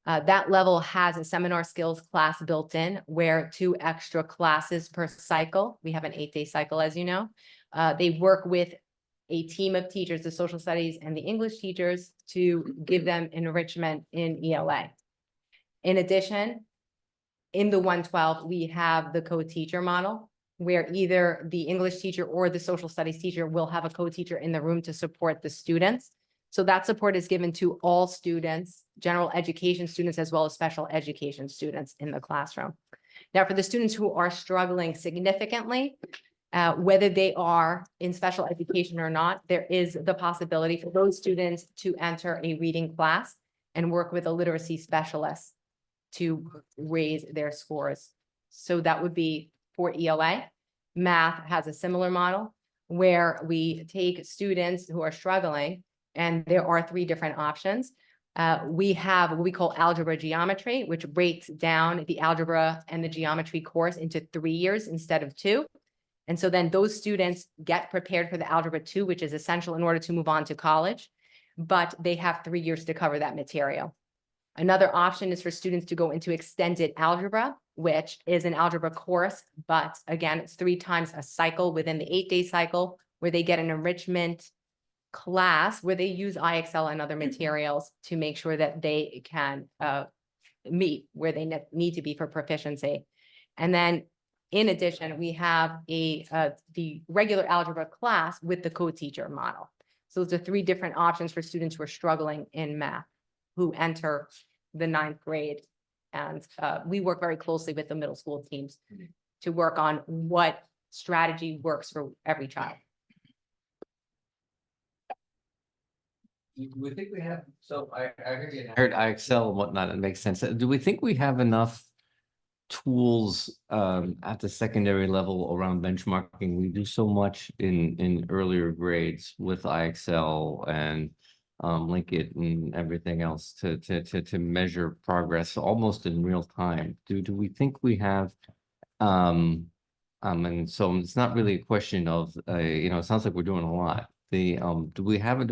That level has a seminar skills class built in where 2 extra classes per cycle. We have an 8-day cycle, as you know. They work with a team of teachers, the social studies and the English teachers, to give them enrichment in ELA. In addition, in the 112, we have the co-teacher model, where either the English teacher or the social studies teacher will have a co-teacher in the room to support the students. So that support is given to all students, general education students, as well as special education students in the classroom. Now, for the students who are struggling significantly, whether they are in special education or not, there is the possibility for those students to enter a reading class and work with a literacy specialist to raise their scores. So that would be for ELA. Math has a similar model where we take students who are struggling, and there are 3 different options. We have what we call algebra geometry, which breaks down the algebra and the geometry course into 3 years instead of 2. And so then those students get prepared for the algebra 2, which is essential in order to move on to college, but they have 3 years to cover that material. Another option is for students to go into extended algebra, which is an algebra course, but again, it's 3 times a cycle within the 8-day cycle, where they get an enrichment class where they use IXL and other materials to make sure that they can meet where they need to be for proficiency. And then in addition, we have the regular algebra class with the co-teacher model. So those are 3 different options for students who are struggling in math, who enter the 9th grade. And we work very closely with the middle school teams to work on what strategy works for every child. Do we think we have, so I heard IXL and whatnot, it makes sense. Do we think we have enough tools at the secondary level around benchmarking? We do so much in earlier grades with IXL and Linkit and everything else to measure progress almost in real time. Do we think we have And so it's not really a question of, it sounds like we're doing a lot. Do we have,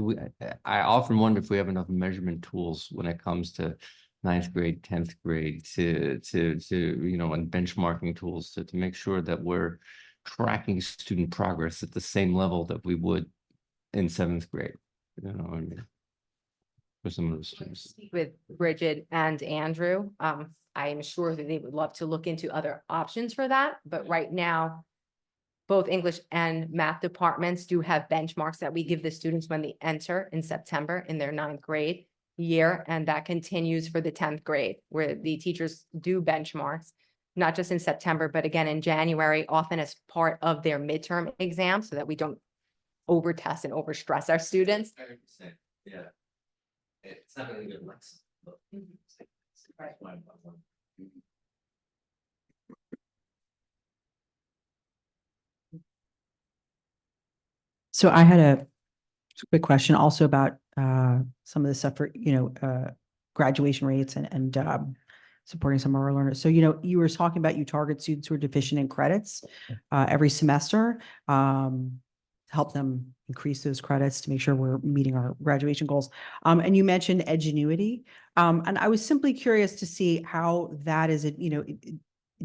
I often wonder if we have enough measurement tools when it comes to ninth grade, 10th grade to, and benchmarking tools to make sure that we're tracking student progress at the same level that we would in 7th grade. For some of the students. Speak with Bridget and Andrew. I am sure that they would love to look into other options for that, but right now, both English and math departments do have benchmarks that we give the students when they enter in September in their 9th grade year, and that continues for the 10th grade, where the teachers do benchmarks, not just in September, but again in January, often as part of their midterm exam, so that we don't over-test and over-stress our students. Yeah. It's not really good lesson. So I had a quick question also about some of the stuff for, graduation rates and supporting some of our learners. So, you were talking about you target students who are deficient in credits every semester, help them increase those credits to make sure we're meeting our graduation goals. And you mentioned Edgenuity. And I was simply curious to see how that is,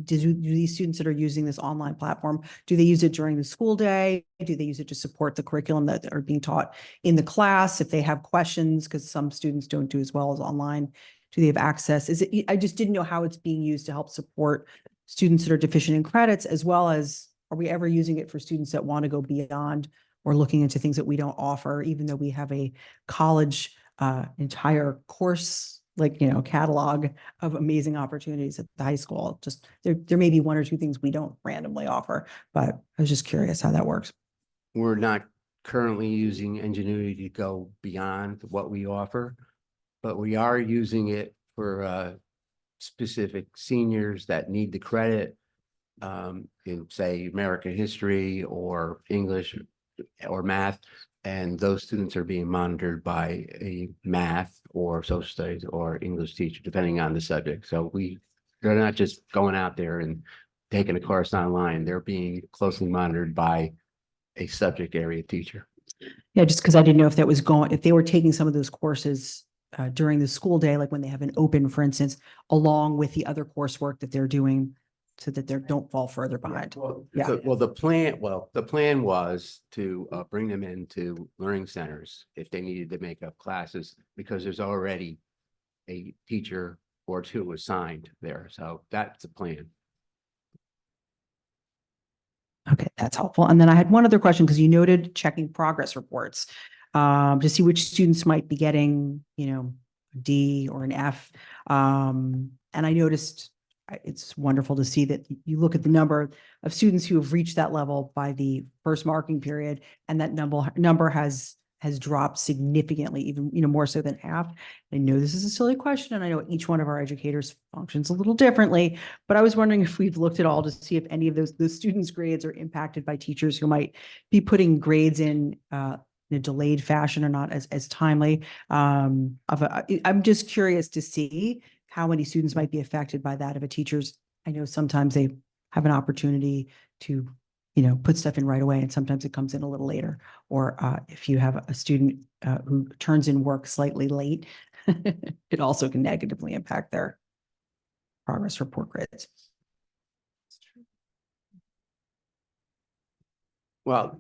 do these students that are using this online platform, do they use it during the school day? Do they use it to support the curriculum that are being taught in the class? If they have questions, because some students don't do as well as online, do they have access? I just didn't know how it's being used to help support students that are deficient in credits, as well as, are we ever using it for students that want to go beyond or looking into things that we don't offer, even though we have a college entire course, catalog of amazing opportunities at the high school. Just there may be one or two things we don't randomly offer, but I was just curious how that works. We're not currently using Ingenuity to go beyond what we offer, but we are using it for specific seniors that need the credit in, say, American history or English or math. And those students are being monitored by a math or social studies or English teacher, depending on the subject. So they're not just going out there and taking a course online. They're being closely monitored by a subject area teacher. Yeah, just because I didn't know if if they were taking some of those courses during the school day, like when they have an open, for instance, along with the other coursework that they're doing, so that they don't fall further behind. Yeah. The plan was to bring them into learning centers if they needed to make up classes, because there's already a teacher or two assigned there. So that's the plan. Okay, that's helpful. And then I had one other question, because you noted checking progress reports to see which students might be getting, a D or an F. And I noticed it's wonderful to see that you look at the number of students who have reached that level by the first marking period, and that number has dropped significantly, even, more so than half. I know this is a silly question, and I know each one of our educators functions a little differently, but I was wondering if we've looked at all to see if any of those students' grades are impacted by teachers who might be putting grades in a delayed fashion or not as timely. I'm just curious to see how many students might be affected by that of a teacher's. I know sometimes they have an opportunity to, put stuff in right away, and sometimes it comes in a little later. Or if you have a student who turns in work slightly late, it also can negatively impact their progress report grades. Well,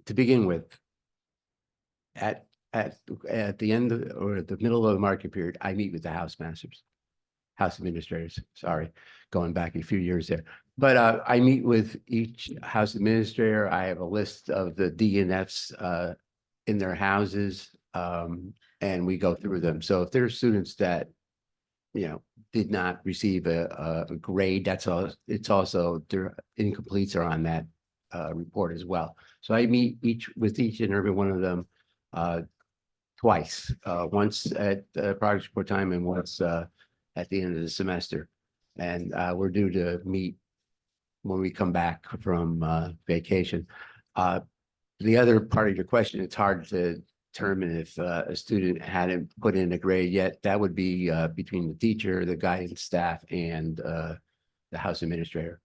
to begin with, at the end or the middle of the market period, I meet with the house administrators, sorry, going back a few years there. But I meet with each house administrator. I have a list of the D and Fs in their houses, and we go through them. So if there are students that, did not receive a grade, that's all. It's also their incompletes are on that report as well. So I meet with each and every one of them twice, once at progress report time and once at the end of the semester. And we're due to meet when we come back from vacation. The other part of your question, it's hard to determine if a student hadn't put in a grade yet. That would be between the teacher, the guidance staff, and the house administrator.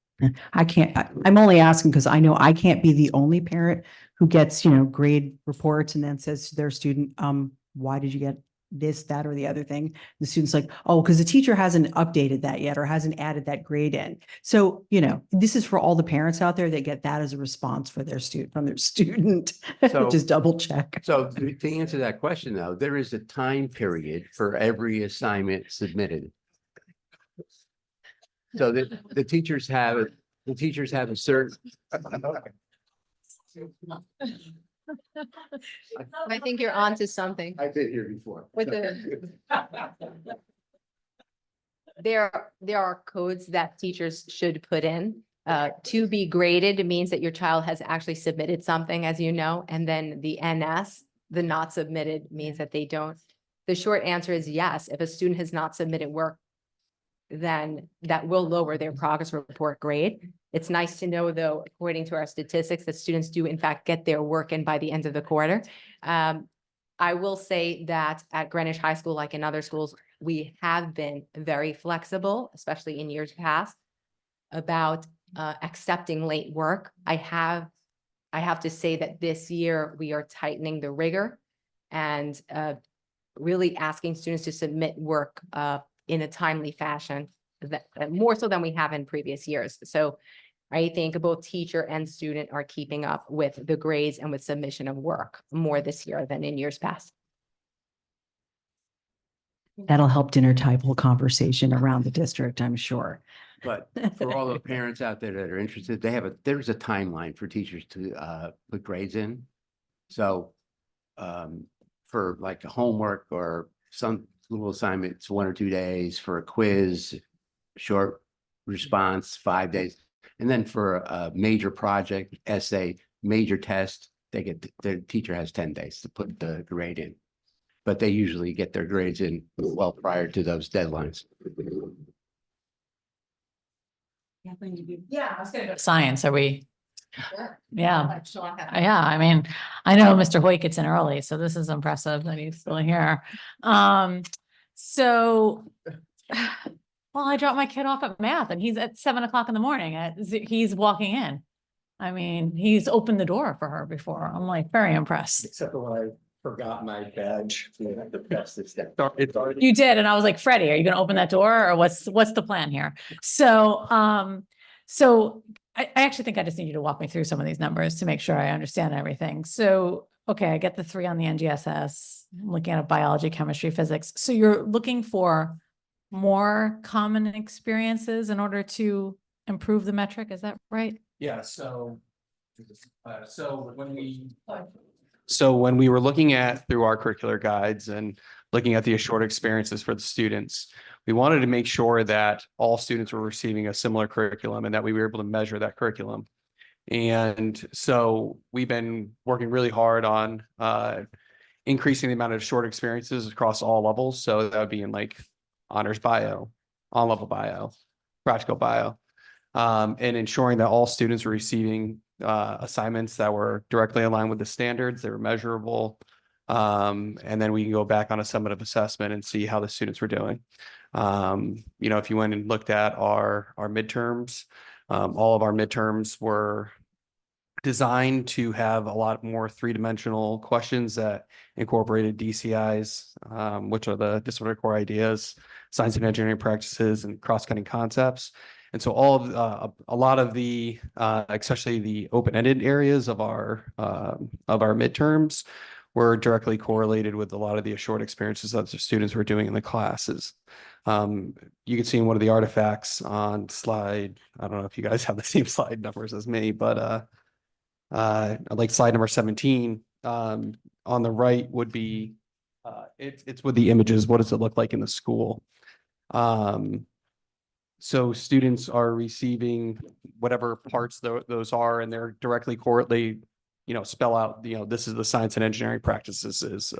I can't, I'm only asking because I know I can't be the only parent who gets, grade reports and then says to their student, why did you get this, that, or the other thing? The student's like, oh, because the teacher hasn't updated that yet or hasn't added that grade in. So, this is for all the parents out there that get that as a response for their from their student. So- Just double check. So to answer that question, though, there is a time period for every assignment submitted. So the teachers have a certain. I think you're onto something. I've been here before. With There are codes that teachers should put in. To be graded means that your child has actually submitted something, as you know, and then the NS, the not submitted, means that they don't. The short answer is yes. If a student has not submitted work, then that will lower their progress report grade. It's nice to know, though, according to our statistics, that students do in fact get their work in by the end of the quarter. I will say that at Greenwich High School, like in other schools, we have been very flexible, especially in years past, about accepting late work. I have to say that this year we are tightening the rigor and really asking students to submit work in a timely fashion, that more so than we have in previous years. So I think both teacher and student are keeping up with the grades and with submission of work more this year than in years past. That'll help dinner table conversation around the district, I'm sure. But for all the parents out there that are interested, there's a timeline for teachers to put grades in. So for like a homework or some little assignments, 1 or 2 days. For a quiz, short response, 5 days. And then for a major project, essay, major test, the teacher has 10 days to put the grade in. But they usually get their grades in well prior to those deadlines. Yeah, I was gonna go. Science, are we? Yeah, yeah, I mean, I know Mr. Hoyt gets in early, so this is impressive that he's still here. So, well, I dropped my kid off at math and he's at 7 o'clock in the morning. He's walking in. I mean, he's opened the door for her before. I'm like very impressed. Except for when I forgot my badge. The best is that. It's already. You did, and I was like, Freddie, are you gonna open that door or what's the plan here? So, so I actually think I just need you to walk me through some of these numbers to make sure I understand everything. So, okay, I get the 3 on the NGSS, I'm looking at biology, chemistry, physics. So you're looking for more common experiences in order to improve the metric, is that right? Yeah, so when we were looking at through our curricular guides and looking at the assured experiences for the students, we wanted to make sure that all students were receiving a similar curriculum and that we were able to measure that curriculum. And so we've been working really hard on increasing the amount of short experiences across all levels. So that would be in like honors bio, on-level bio, practical bio, and ensuring that all students are receiving assignments that were directly aligned with the standards, they were measurable. And then we can go back on a summative assessment and see how the students were doing. If you went and looked at our midterms, all of our midterms were designed to have a lot more 3-dimensional questions that incorporated DCIs, which are the disorder core ideas, science and engineering practices, and cross-cutting concepts. And so a lot of the, especially the open-ended areas of our midterms were directly correlated with a lot of the assured experiences that the students were doing in the classes. You can see in one of the artifacts on slide, I don't know if you guys have the same slide numbers as me, but like slide number 17, on the right would be, it's with the images, what does it look like in the school? So students are receiving whatever parts those are, and they're directly correlate, spell out, this is the science and engineering practices is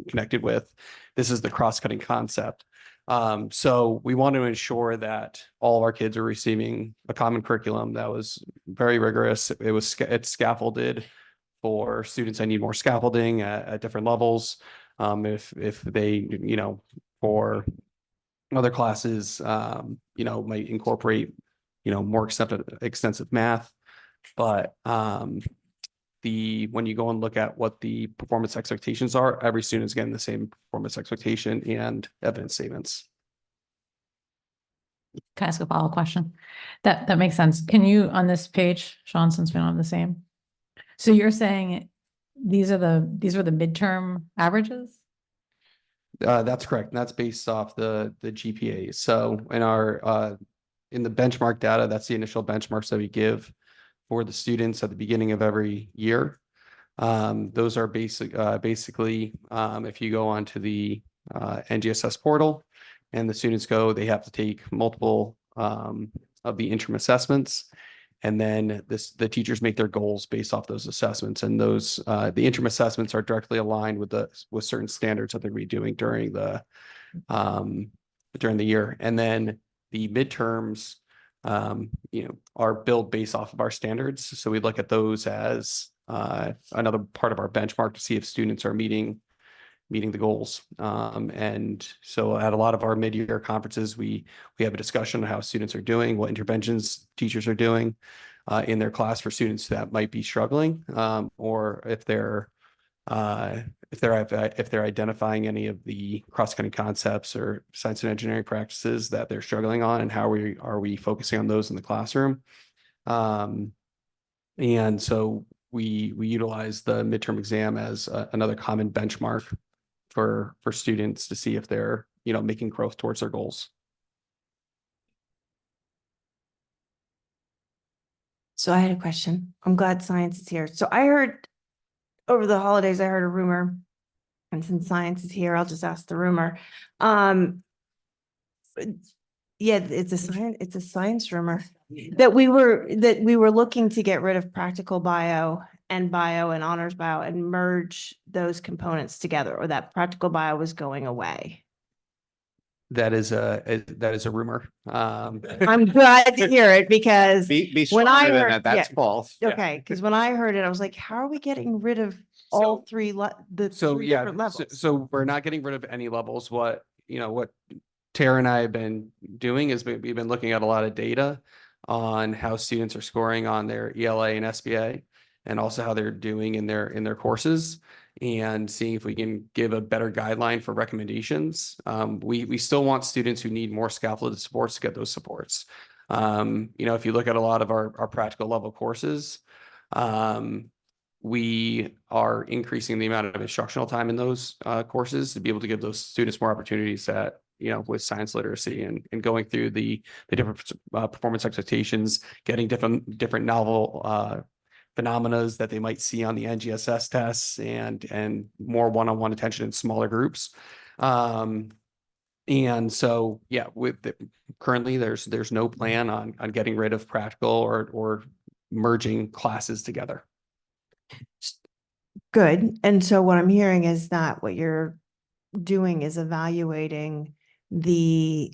connected with, this is the cross-cutting concept. So we want to ensure that all of our kids are receiving a common curriculum that was very rigorous. It's scaffolded for students that need more scaffolding at different levels. If they, for other classes, might incorporate more extensive math. But when you go and look at what the performance expectations are, every student is getting the same performance expectation and evidence statements. Can I ask a follow-up question? That makes sense. Can you, on this page, Sean, since we don't have the same? So you're saying these are the midterm averages? That's correct. And that's based off the GPAs. So in the benchmark data, that's the initial benchmarks that we give for the students at the beginning of every year. Those are basically, if you go onto the NGSS portal and the students they have to take multiple of the interim assessments. And then the teachers make their goals based off those assessments. And those the interim assessments are directly aligned with certain standards that they're going to be doing during the year. And then the midterms are built based off of our standards. So we look at those as another part of our benchmark to see if students are meeting the goals. And so at a lot of our mid-year conferences, we have a discussion on how students are doing, what interventions teachers are doing in their class for students that might be struggling, or if they're identifying any of the cross-cutting concepts or science and engineering practices that they're struggling on, and how are we focusing on those in the classroom. And so we utilize the midterm exam as another common benchmark for students to see if they're making growth towards their goals. So I had a question. I'm glad science is here. So I heard over the holidays, I heard a rumor, and since science is here, I'll just ask the rumor. Yeah, it's a science rumor that we were looking to get rid of practical bio and honors bio and merge those components together, or that practical bio was going away. That is a rumor. I'm glad to hear it, because Be when I stronger than heard, that. That's yeah, false. okay, because when I heard it, I was like, how are we getting rid of all three three different levels? So we're not getting rid of any levels. What Tara and I have been doing is we've been looking at a lot of data on how students are scoring on their ELA and SBA, and also how they're doing in their courses, and seeing if we can give a better guideline for recommendations. We still want students who need more scaffolded supports to get those supports. If you look at a lot of our practical level courses, we are increasing the amount of instructional time in those courses to be able to give those students more opportunities that, with science literacy and going through the different performance expectations, getting different novel phenomena that they might see on the NGSS tests, and more one-on-one attention in smaller groups. And so, yeah, currently there's no plan on getting rid of practical or merging classes together. Good. And so what I'm hearing is that what you're doing is evaluating the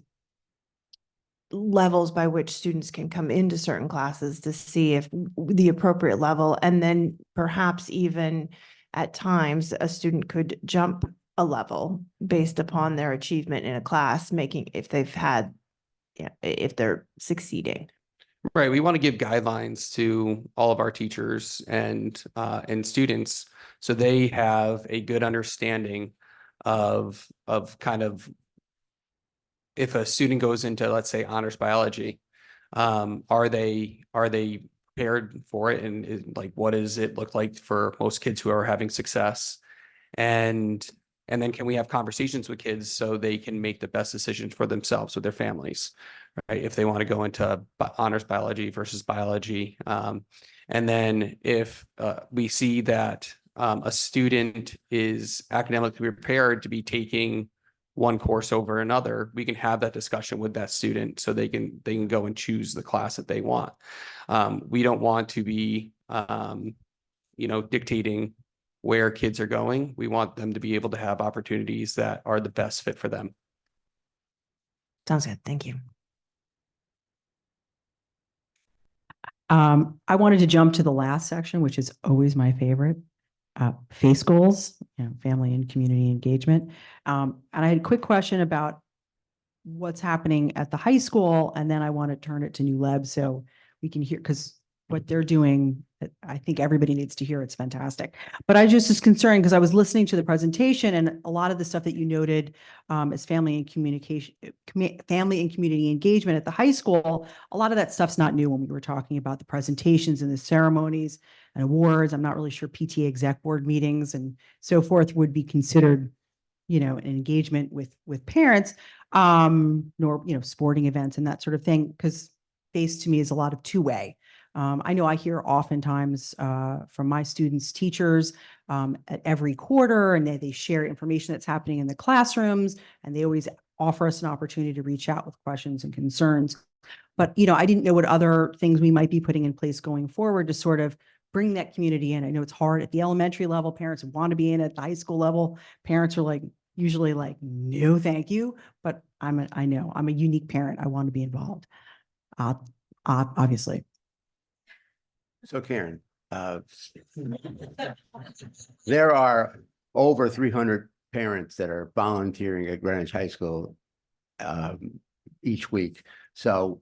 levels by which students can come into certain classes to see if the appropriate level, and then perhaps even at times a student could jump a level based upon their achievement in a class, if they're succeeding. Right. We want to give guidelines to all of our teachers and students, so they have a good understanding of kind of, if a student goes into, let's say, honors biology, are they prepared for it? And what does it look like for most kids who are having success? And then can we have conversations with kids so they can make the best decisions for themselves with their families, right? If they want to go into honors biology versus biology. And then if we see that a student is academically prepared to be taking one course over another, we can have that discussion with that student so they can go and choose the class that they want. We don't want to be, dictating where kids are going. We want them to be able to have opportunities that are the best fit for them. Sounds good. Thank you. I wanted to jump to the last section, which is always my favorite. FACE goals, family and community engagement. And I had a quick question about what's happening at the high school, and then I want to turn it to New Leb so we can hear, because what they're doing, I think everybody needs to hear. It's fantastic. But I just was concerned because I was listening to the presentation, and a lot of the stuff that you noted as family and communication, family and community engagement at the high school, a lot of that stuff's not new when we were talking about the presentations and the ceremonies and awards. I'm not really sure PTA exec board meetings and so forth would be considered, you know, an engagement with parents, nor, you know, sporting events and that sort of thing, because FACE to me is a lot of two-way. I know I hear oftentimes from my students' teachers at every quarter, and they share information that's happening in the classrooms, and they always offer us an opportunity to reach out with questions and concerns. But, you know, I didn't know what other things we might be putting in place going forward to sort of bring that community in. I know it's hard at the elementary level. Parents want to be in. At the high school level, parents are like, usually like, no, thank you. But I know I'm a unique parent. I want to be involved, obviously. So Karen, there are over 300 parents that are volunteering at Greenwich High School each week. So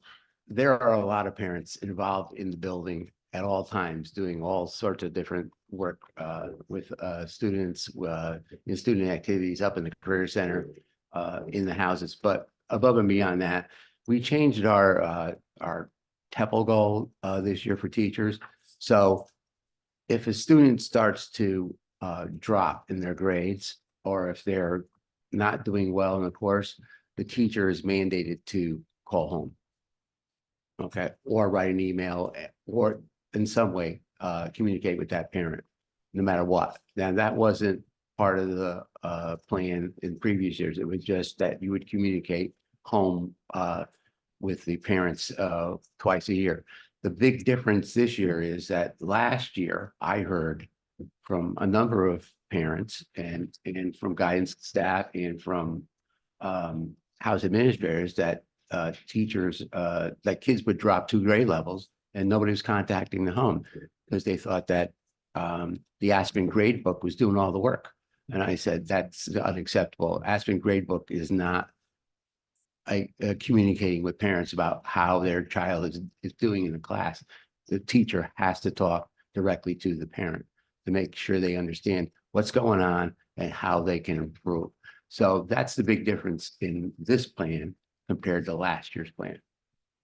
there are a lot of parents involved in the building at all times, doing all sorts of different work with students in student activities up in the Career Center, in the houses. But above and beyond that, we changed our TEPL goal this year for teachers. So if a student starts to drop in their grades, or if they're not doing well in the course, the teacher is mandated to call home. Okay, or write an email, or in some way communicate with that parent, no matter what. Now, that wasn't part of the plan in previous years. It was just that you would communicate home with the parents twice a year. The big difference this year is that last year I heard from a number of parents and from guidance staff and from house administrators that teachers, that kids would drop 2 grade levels and nobody was contacting the home because they thought that the Aspen Gradebook was doing all the work. And I said, that's unacceptable. Aspen Gradebook is not communicating with parents about how their child is doing in the class. The teacher has to talk directly to the parent to make sure they understand what's going on and how they can improve. So that's the big difference in this plan compared to last year's plan.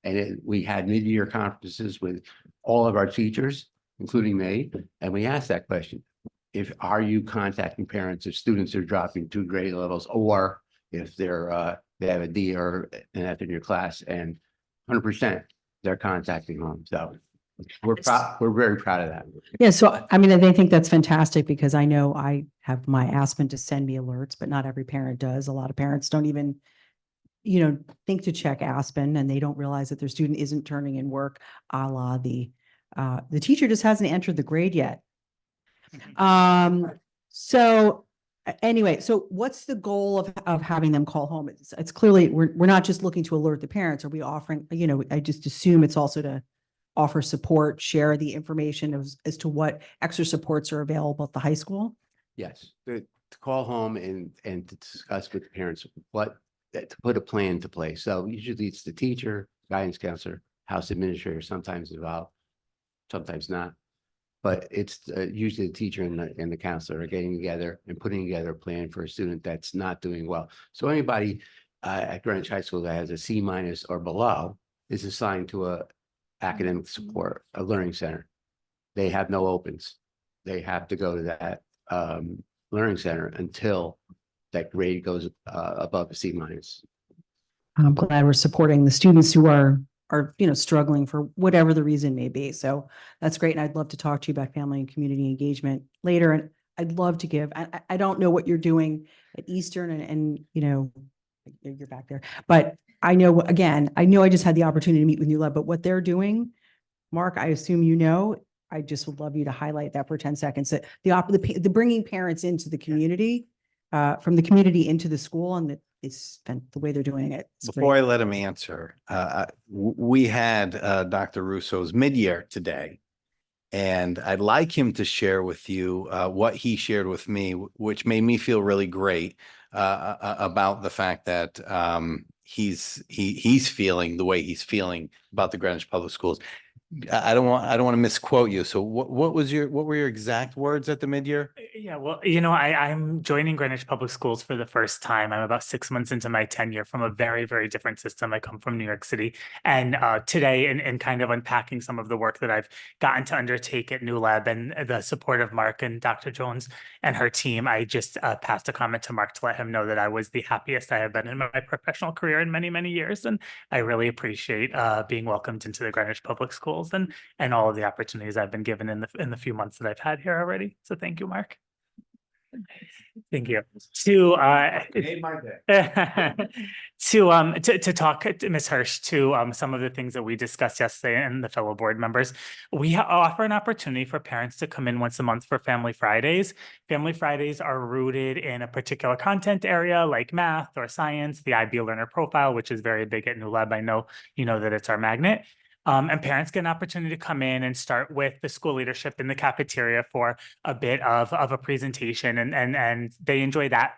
And we had mid-year conferences with all of our teachers, including me, and we asked that question. Are you contacting parents if students are dropping 2 grade levels, or if they have a D or an F in your class, and 100% they're contacting home. So we're very proud of that. Yeah, so I mean, I think that's fantastic because I know I have my Aspen to send me alerts, but not every parent does. A lot of parents don't even, you know, think to check Aspen, and they don't realize that their student isn't turning in work, a la the teacher just hasn't entered the grade yet. So anyway, so what's the goal of having them call home? It's clearly, we're not just looking to alert the parents. Are we offering, you know, I just assume it's also to offer support, share the information as to what extra supports are available at the high school? Yes, to call home and to discuss with the parents to put a plan into place. So usually it's the teacher, guidance counselor, house administrator, sometimes involved, sometimes not. But it's usually the teacher and the counselor are getting together and putting together a plan for a student that's not doing well. So anybody at Greenwich High School that has a C- or below is assigned to a academic support, a learning center. They have no opens. They have to go to that learning center until that grade goes above a C-. I'm glad we're supporting the students who are, you know, struggling for whatever the reason may be. So that's great. And I'd love to talk to you about family and community engagement later. And I'd love to give, I don't know what you're doing at Eastern and, you know, you're back there, but I know, again, I just had the opportunity to meet with New Leb, but what they're doing, Mark, I assume, you know, I just would love you to highlight that for 10 seconds, that the bringing parents into the community, from the community into the school, and the way they're doing it. Before I let him answer, we had Dr. Russo's mid-year today, and I'd like him to share with you what he shared with me, which made me feel really great about the fact that he's feeling the way he's feeling about the Greenwich Public Schools. I don't want to misquote you. So what were your exact words at the mid-year? Yeah, well, I'm joining Greenwich Public Schools for the first time. I'm about 6 months into my tenure from a very, very different system. I come from New York City. And today, in kind of unpacking some of the work that I've gotten to undertake at New Lab and the support of Mark and Dr. Jones and her team, I just passed a comment to Mark to let him know that I was the happiest I have been in my professional career in many, many years. And I really appreciate being welcomed into the Greenwich Public Schools and all of the opportunities I've been given in the few months that I've had here already. So thank you, Mark. Thank you. To to talk to Ms. Hirsch to some of the things that we discussed yesterday and the fellow board members, we offer an opportunity for parents to come in once a month for Family Fridays. Family Fridays are rooted in a particular content area like math or science, the IB Learner Profile, which is very big at New Lab. I know you know that it's our magnet. And parents get an opportunity to come in and start with the school leadership in the cafeteria for a bit of a presentation, and they enjoy that.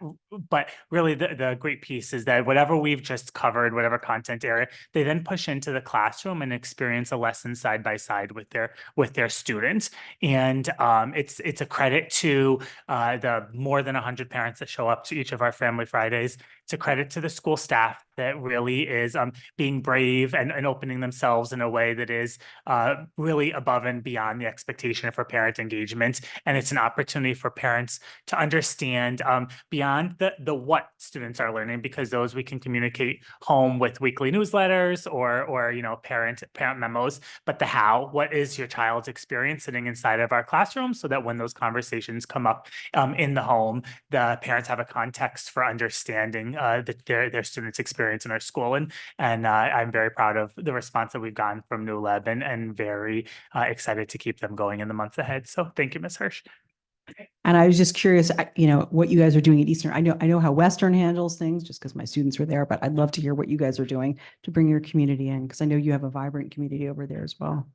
But really the great piece is that whatever we've just covered, whatever content area, they then push into the classroom and experience a lesson side by side with their students. And it's a credit to the more than 100 parents that show up to each of our Family Fridays. It's a credit to the school staff that really is being brave and opening themselves in a way that is really above and beyond the expectation for parent engagement. And it's an opportunity for parents to understand beyond the what students are learning, because those we can communicate home with weekly newsletters or parent memos, but the how. What is your child's experience sitting inside of our classroom, so that when those conversations come up in the home, the parents have a context for understanding their students' experience in our school. And I'm very proud of the response that we've gotten from New Lab and very excited to keep them going in the months ahead. So thank you, Ms. Hirsch. And I was just curious, what you guys are doing at Eastern. I know how Western handles things just because my students were there, but I'd love to hear what you guys are doing to bring your community in, because I know you have a vibrant community over there as well.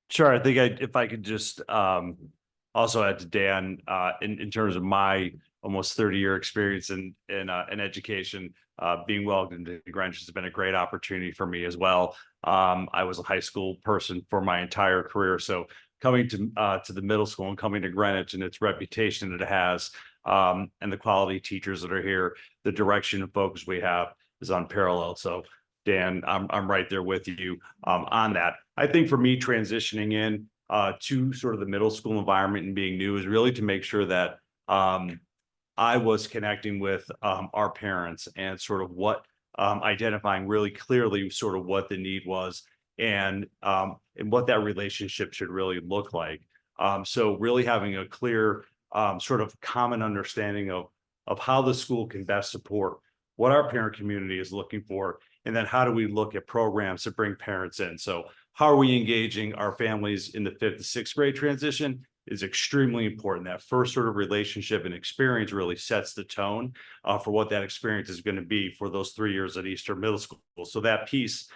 Sure. I think if I could just also add to Dan, in terms of my almost 30-year experience in education, being welcomed into Greenwich has been a great opportunity for me as well. I was a high school person for my entire career, so coming to the middle school and coming to Greenwich and its reputation that it has, and the quality teachers that are here, the direction and focus we have is unparalleled. So Dan, I'm right there with you on that. I think for me, transitioning in to sort of the middle school environment and being new is really to make sure that I was connecting with our parents and sort of identifying really clearly sort of what the need was and what that relationship should really look like. So really having a clear sort of common understanding of how the school can best support what our parent community is looking for, and then how do we look at programs to bring parents in. So how are we engaging our families in the 5th to 6th grade transition is extremely important. That first sort of relationship and experience really sets the tone for what that experience is going to be for those 3 years at Eastern Middle School. So that piece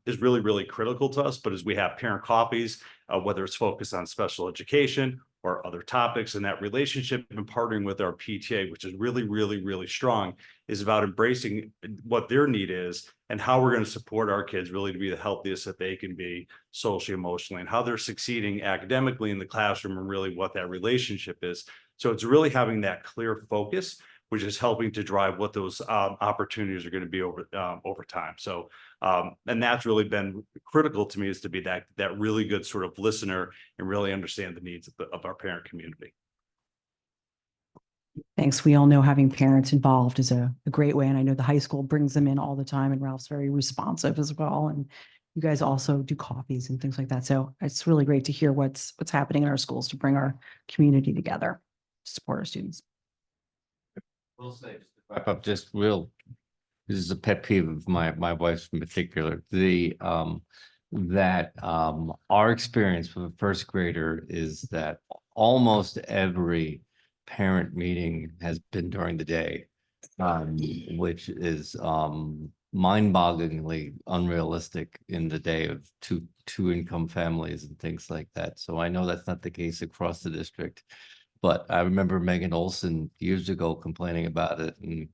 is really, really critical to us. But as we have parent coffees, whether it's focused on special education or other topics, and that relationship and partnering with our PTA, which is really, really, really strong, is about embracing what their need is and how we're going to support our kids really to be the healthiest that they can be socially, emotionally, and how they're succeeding academically in the classroom, and really what that relationship is. So it's really having that clear focus, which is helping to drive what those opportunities are going to be over time. So, and that's really been critical to me, is to be that really good sort of listener and really understand the needs of our parent community. Thanks. We all know having parents involved is a great way. And I know the high school brings them in all the time, and Ralph's very responsive as well. And you guys also do coffees and things like that. So it's really great to hear what's happening in our schools to bring our community together to support our students. We'll say, just to wrap up, this is a pet peeve of my wife's in particular, that our experience with a first grader is that almost every parent meeting has been during the day, which is mind-bogglingly unrealistic in the day of two income families and things like that. So I know that's not the case across the district. But I remember Megan Olson years ago complaining about it, and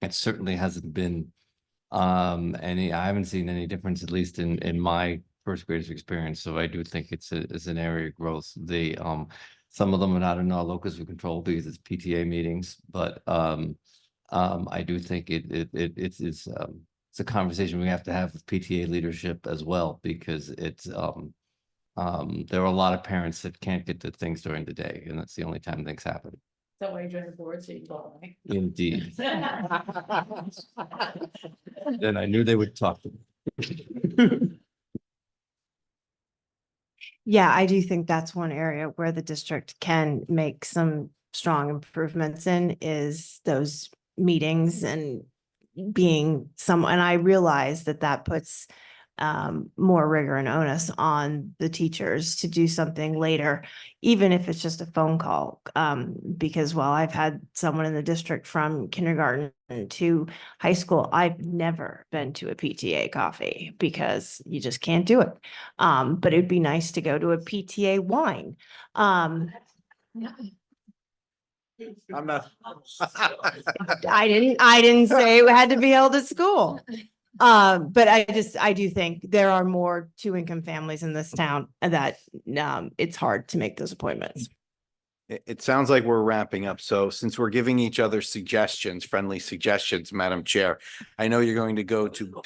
it certainly hasn't been I haven't seen any difference, at least in my first graders experience. So I do think it's an area of growth. Some of them are not in our locus of control because it's PTA meetings, but I do think it's a conversation we have to have with PTA leadership as well, because there are a lot of parents that can't get to things during the day, and that's the only time things happen. That way you join the board, so you call me. Indeed. Then I knew they would talk to me. Yeah, I do think that's one area where the district can make some strong improvements in is those meetings and being and I realize that puts more rigor and onus on the teachers to do something later, even if it's just a phone call. Because while I've had someone in the district from kindergarten to high school, I've never been to a PTA coffee because you just can't do it. But it'd be nice to go to a PTA wine. I'm not. I didn't say it had to be held at school. But I do think there are more two-income families in this town that it's hard to make those appointments. It sounds like we're wrapping up. So since we're giving each other suggestions, friendly suggestions, Madam Chair, I know you're going to go to.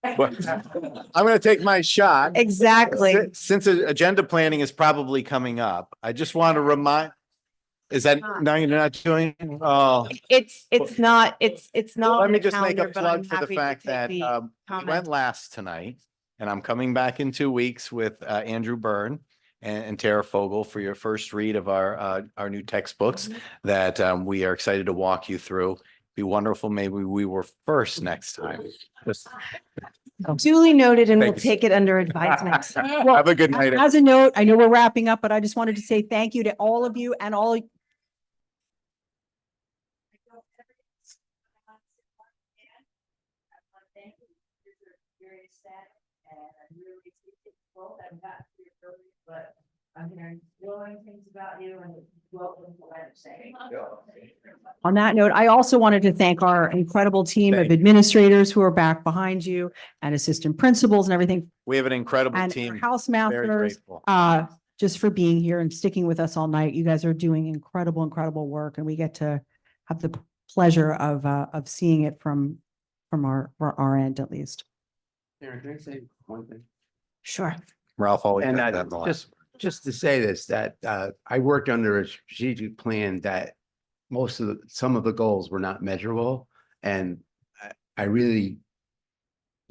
I'm going to take my shot. Exactly. Since agenda planning is probably coming up, I just want to remind. Is that, no, you're not doing? Oh. It's not. Let on me the just make a calendar, but I'm plug for the happy to fact take that the we comment. went last tonight, and I'm coming back in 2 weeks with Andrew Byrne and Tara Fogel for your first read of our new textbooks that we are excited to walk you through. Be wonderful. Maybe we were first next time. Just Duly noted, and we'll Thanks. take it under advisement. have a good night. As a note, I know we're wrapping up, but I just wanted to say thank you to all of you and all. On that note, I also wanted to thank our incredible team of Thank you. administrators who are back behind you and assistant principals and everything. We have an incredible And team. our house Very masters, grateful. just for being here and sticking with us all night. You guys are doing incredible work, and we get to have the pleasure of seeing it from our end at least. Aaron, can I say one thing? Sure. Ralph always And does that in the last. just to say this, that I worked under a strategic plan that some of the goals were not measurable. And I really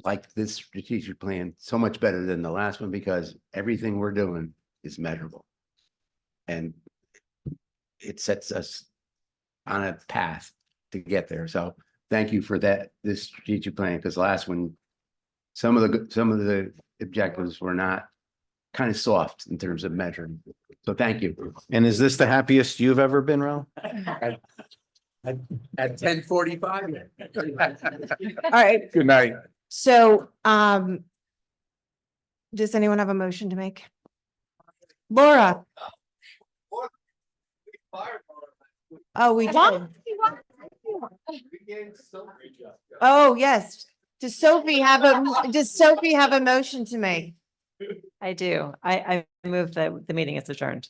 like this strategic plan so much better than the last one because everything we're doing is measurable. And it sets us on a path to get there. So thank you for this strategic plan, because the last one, some of the objectives were not kind of soft in terms of measuring. So thank you. And is this the happiest you've ever been, Ralph? At 10:45. All right. Good night. So, does anyone have a motion to make? Laura? Oh, we did. Oh, yes. Does Sophie have a motion to make? I do. I move that the meeting is adjourned.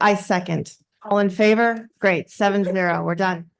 I second. All in favor? Great. 7-0. We're done.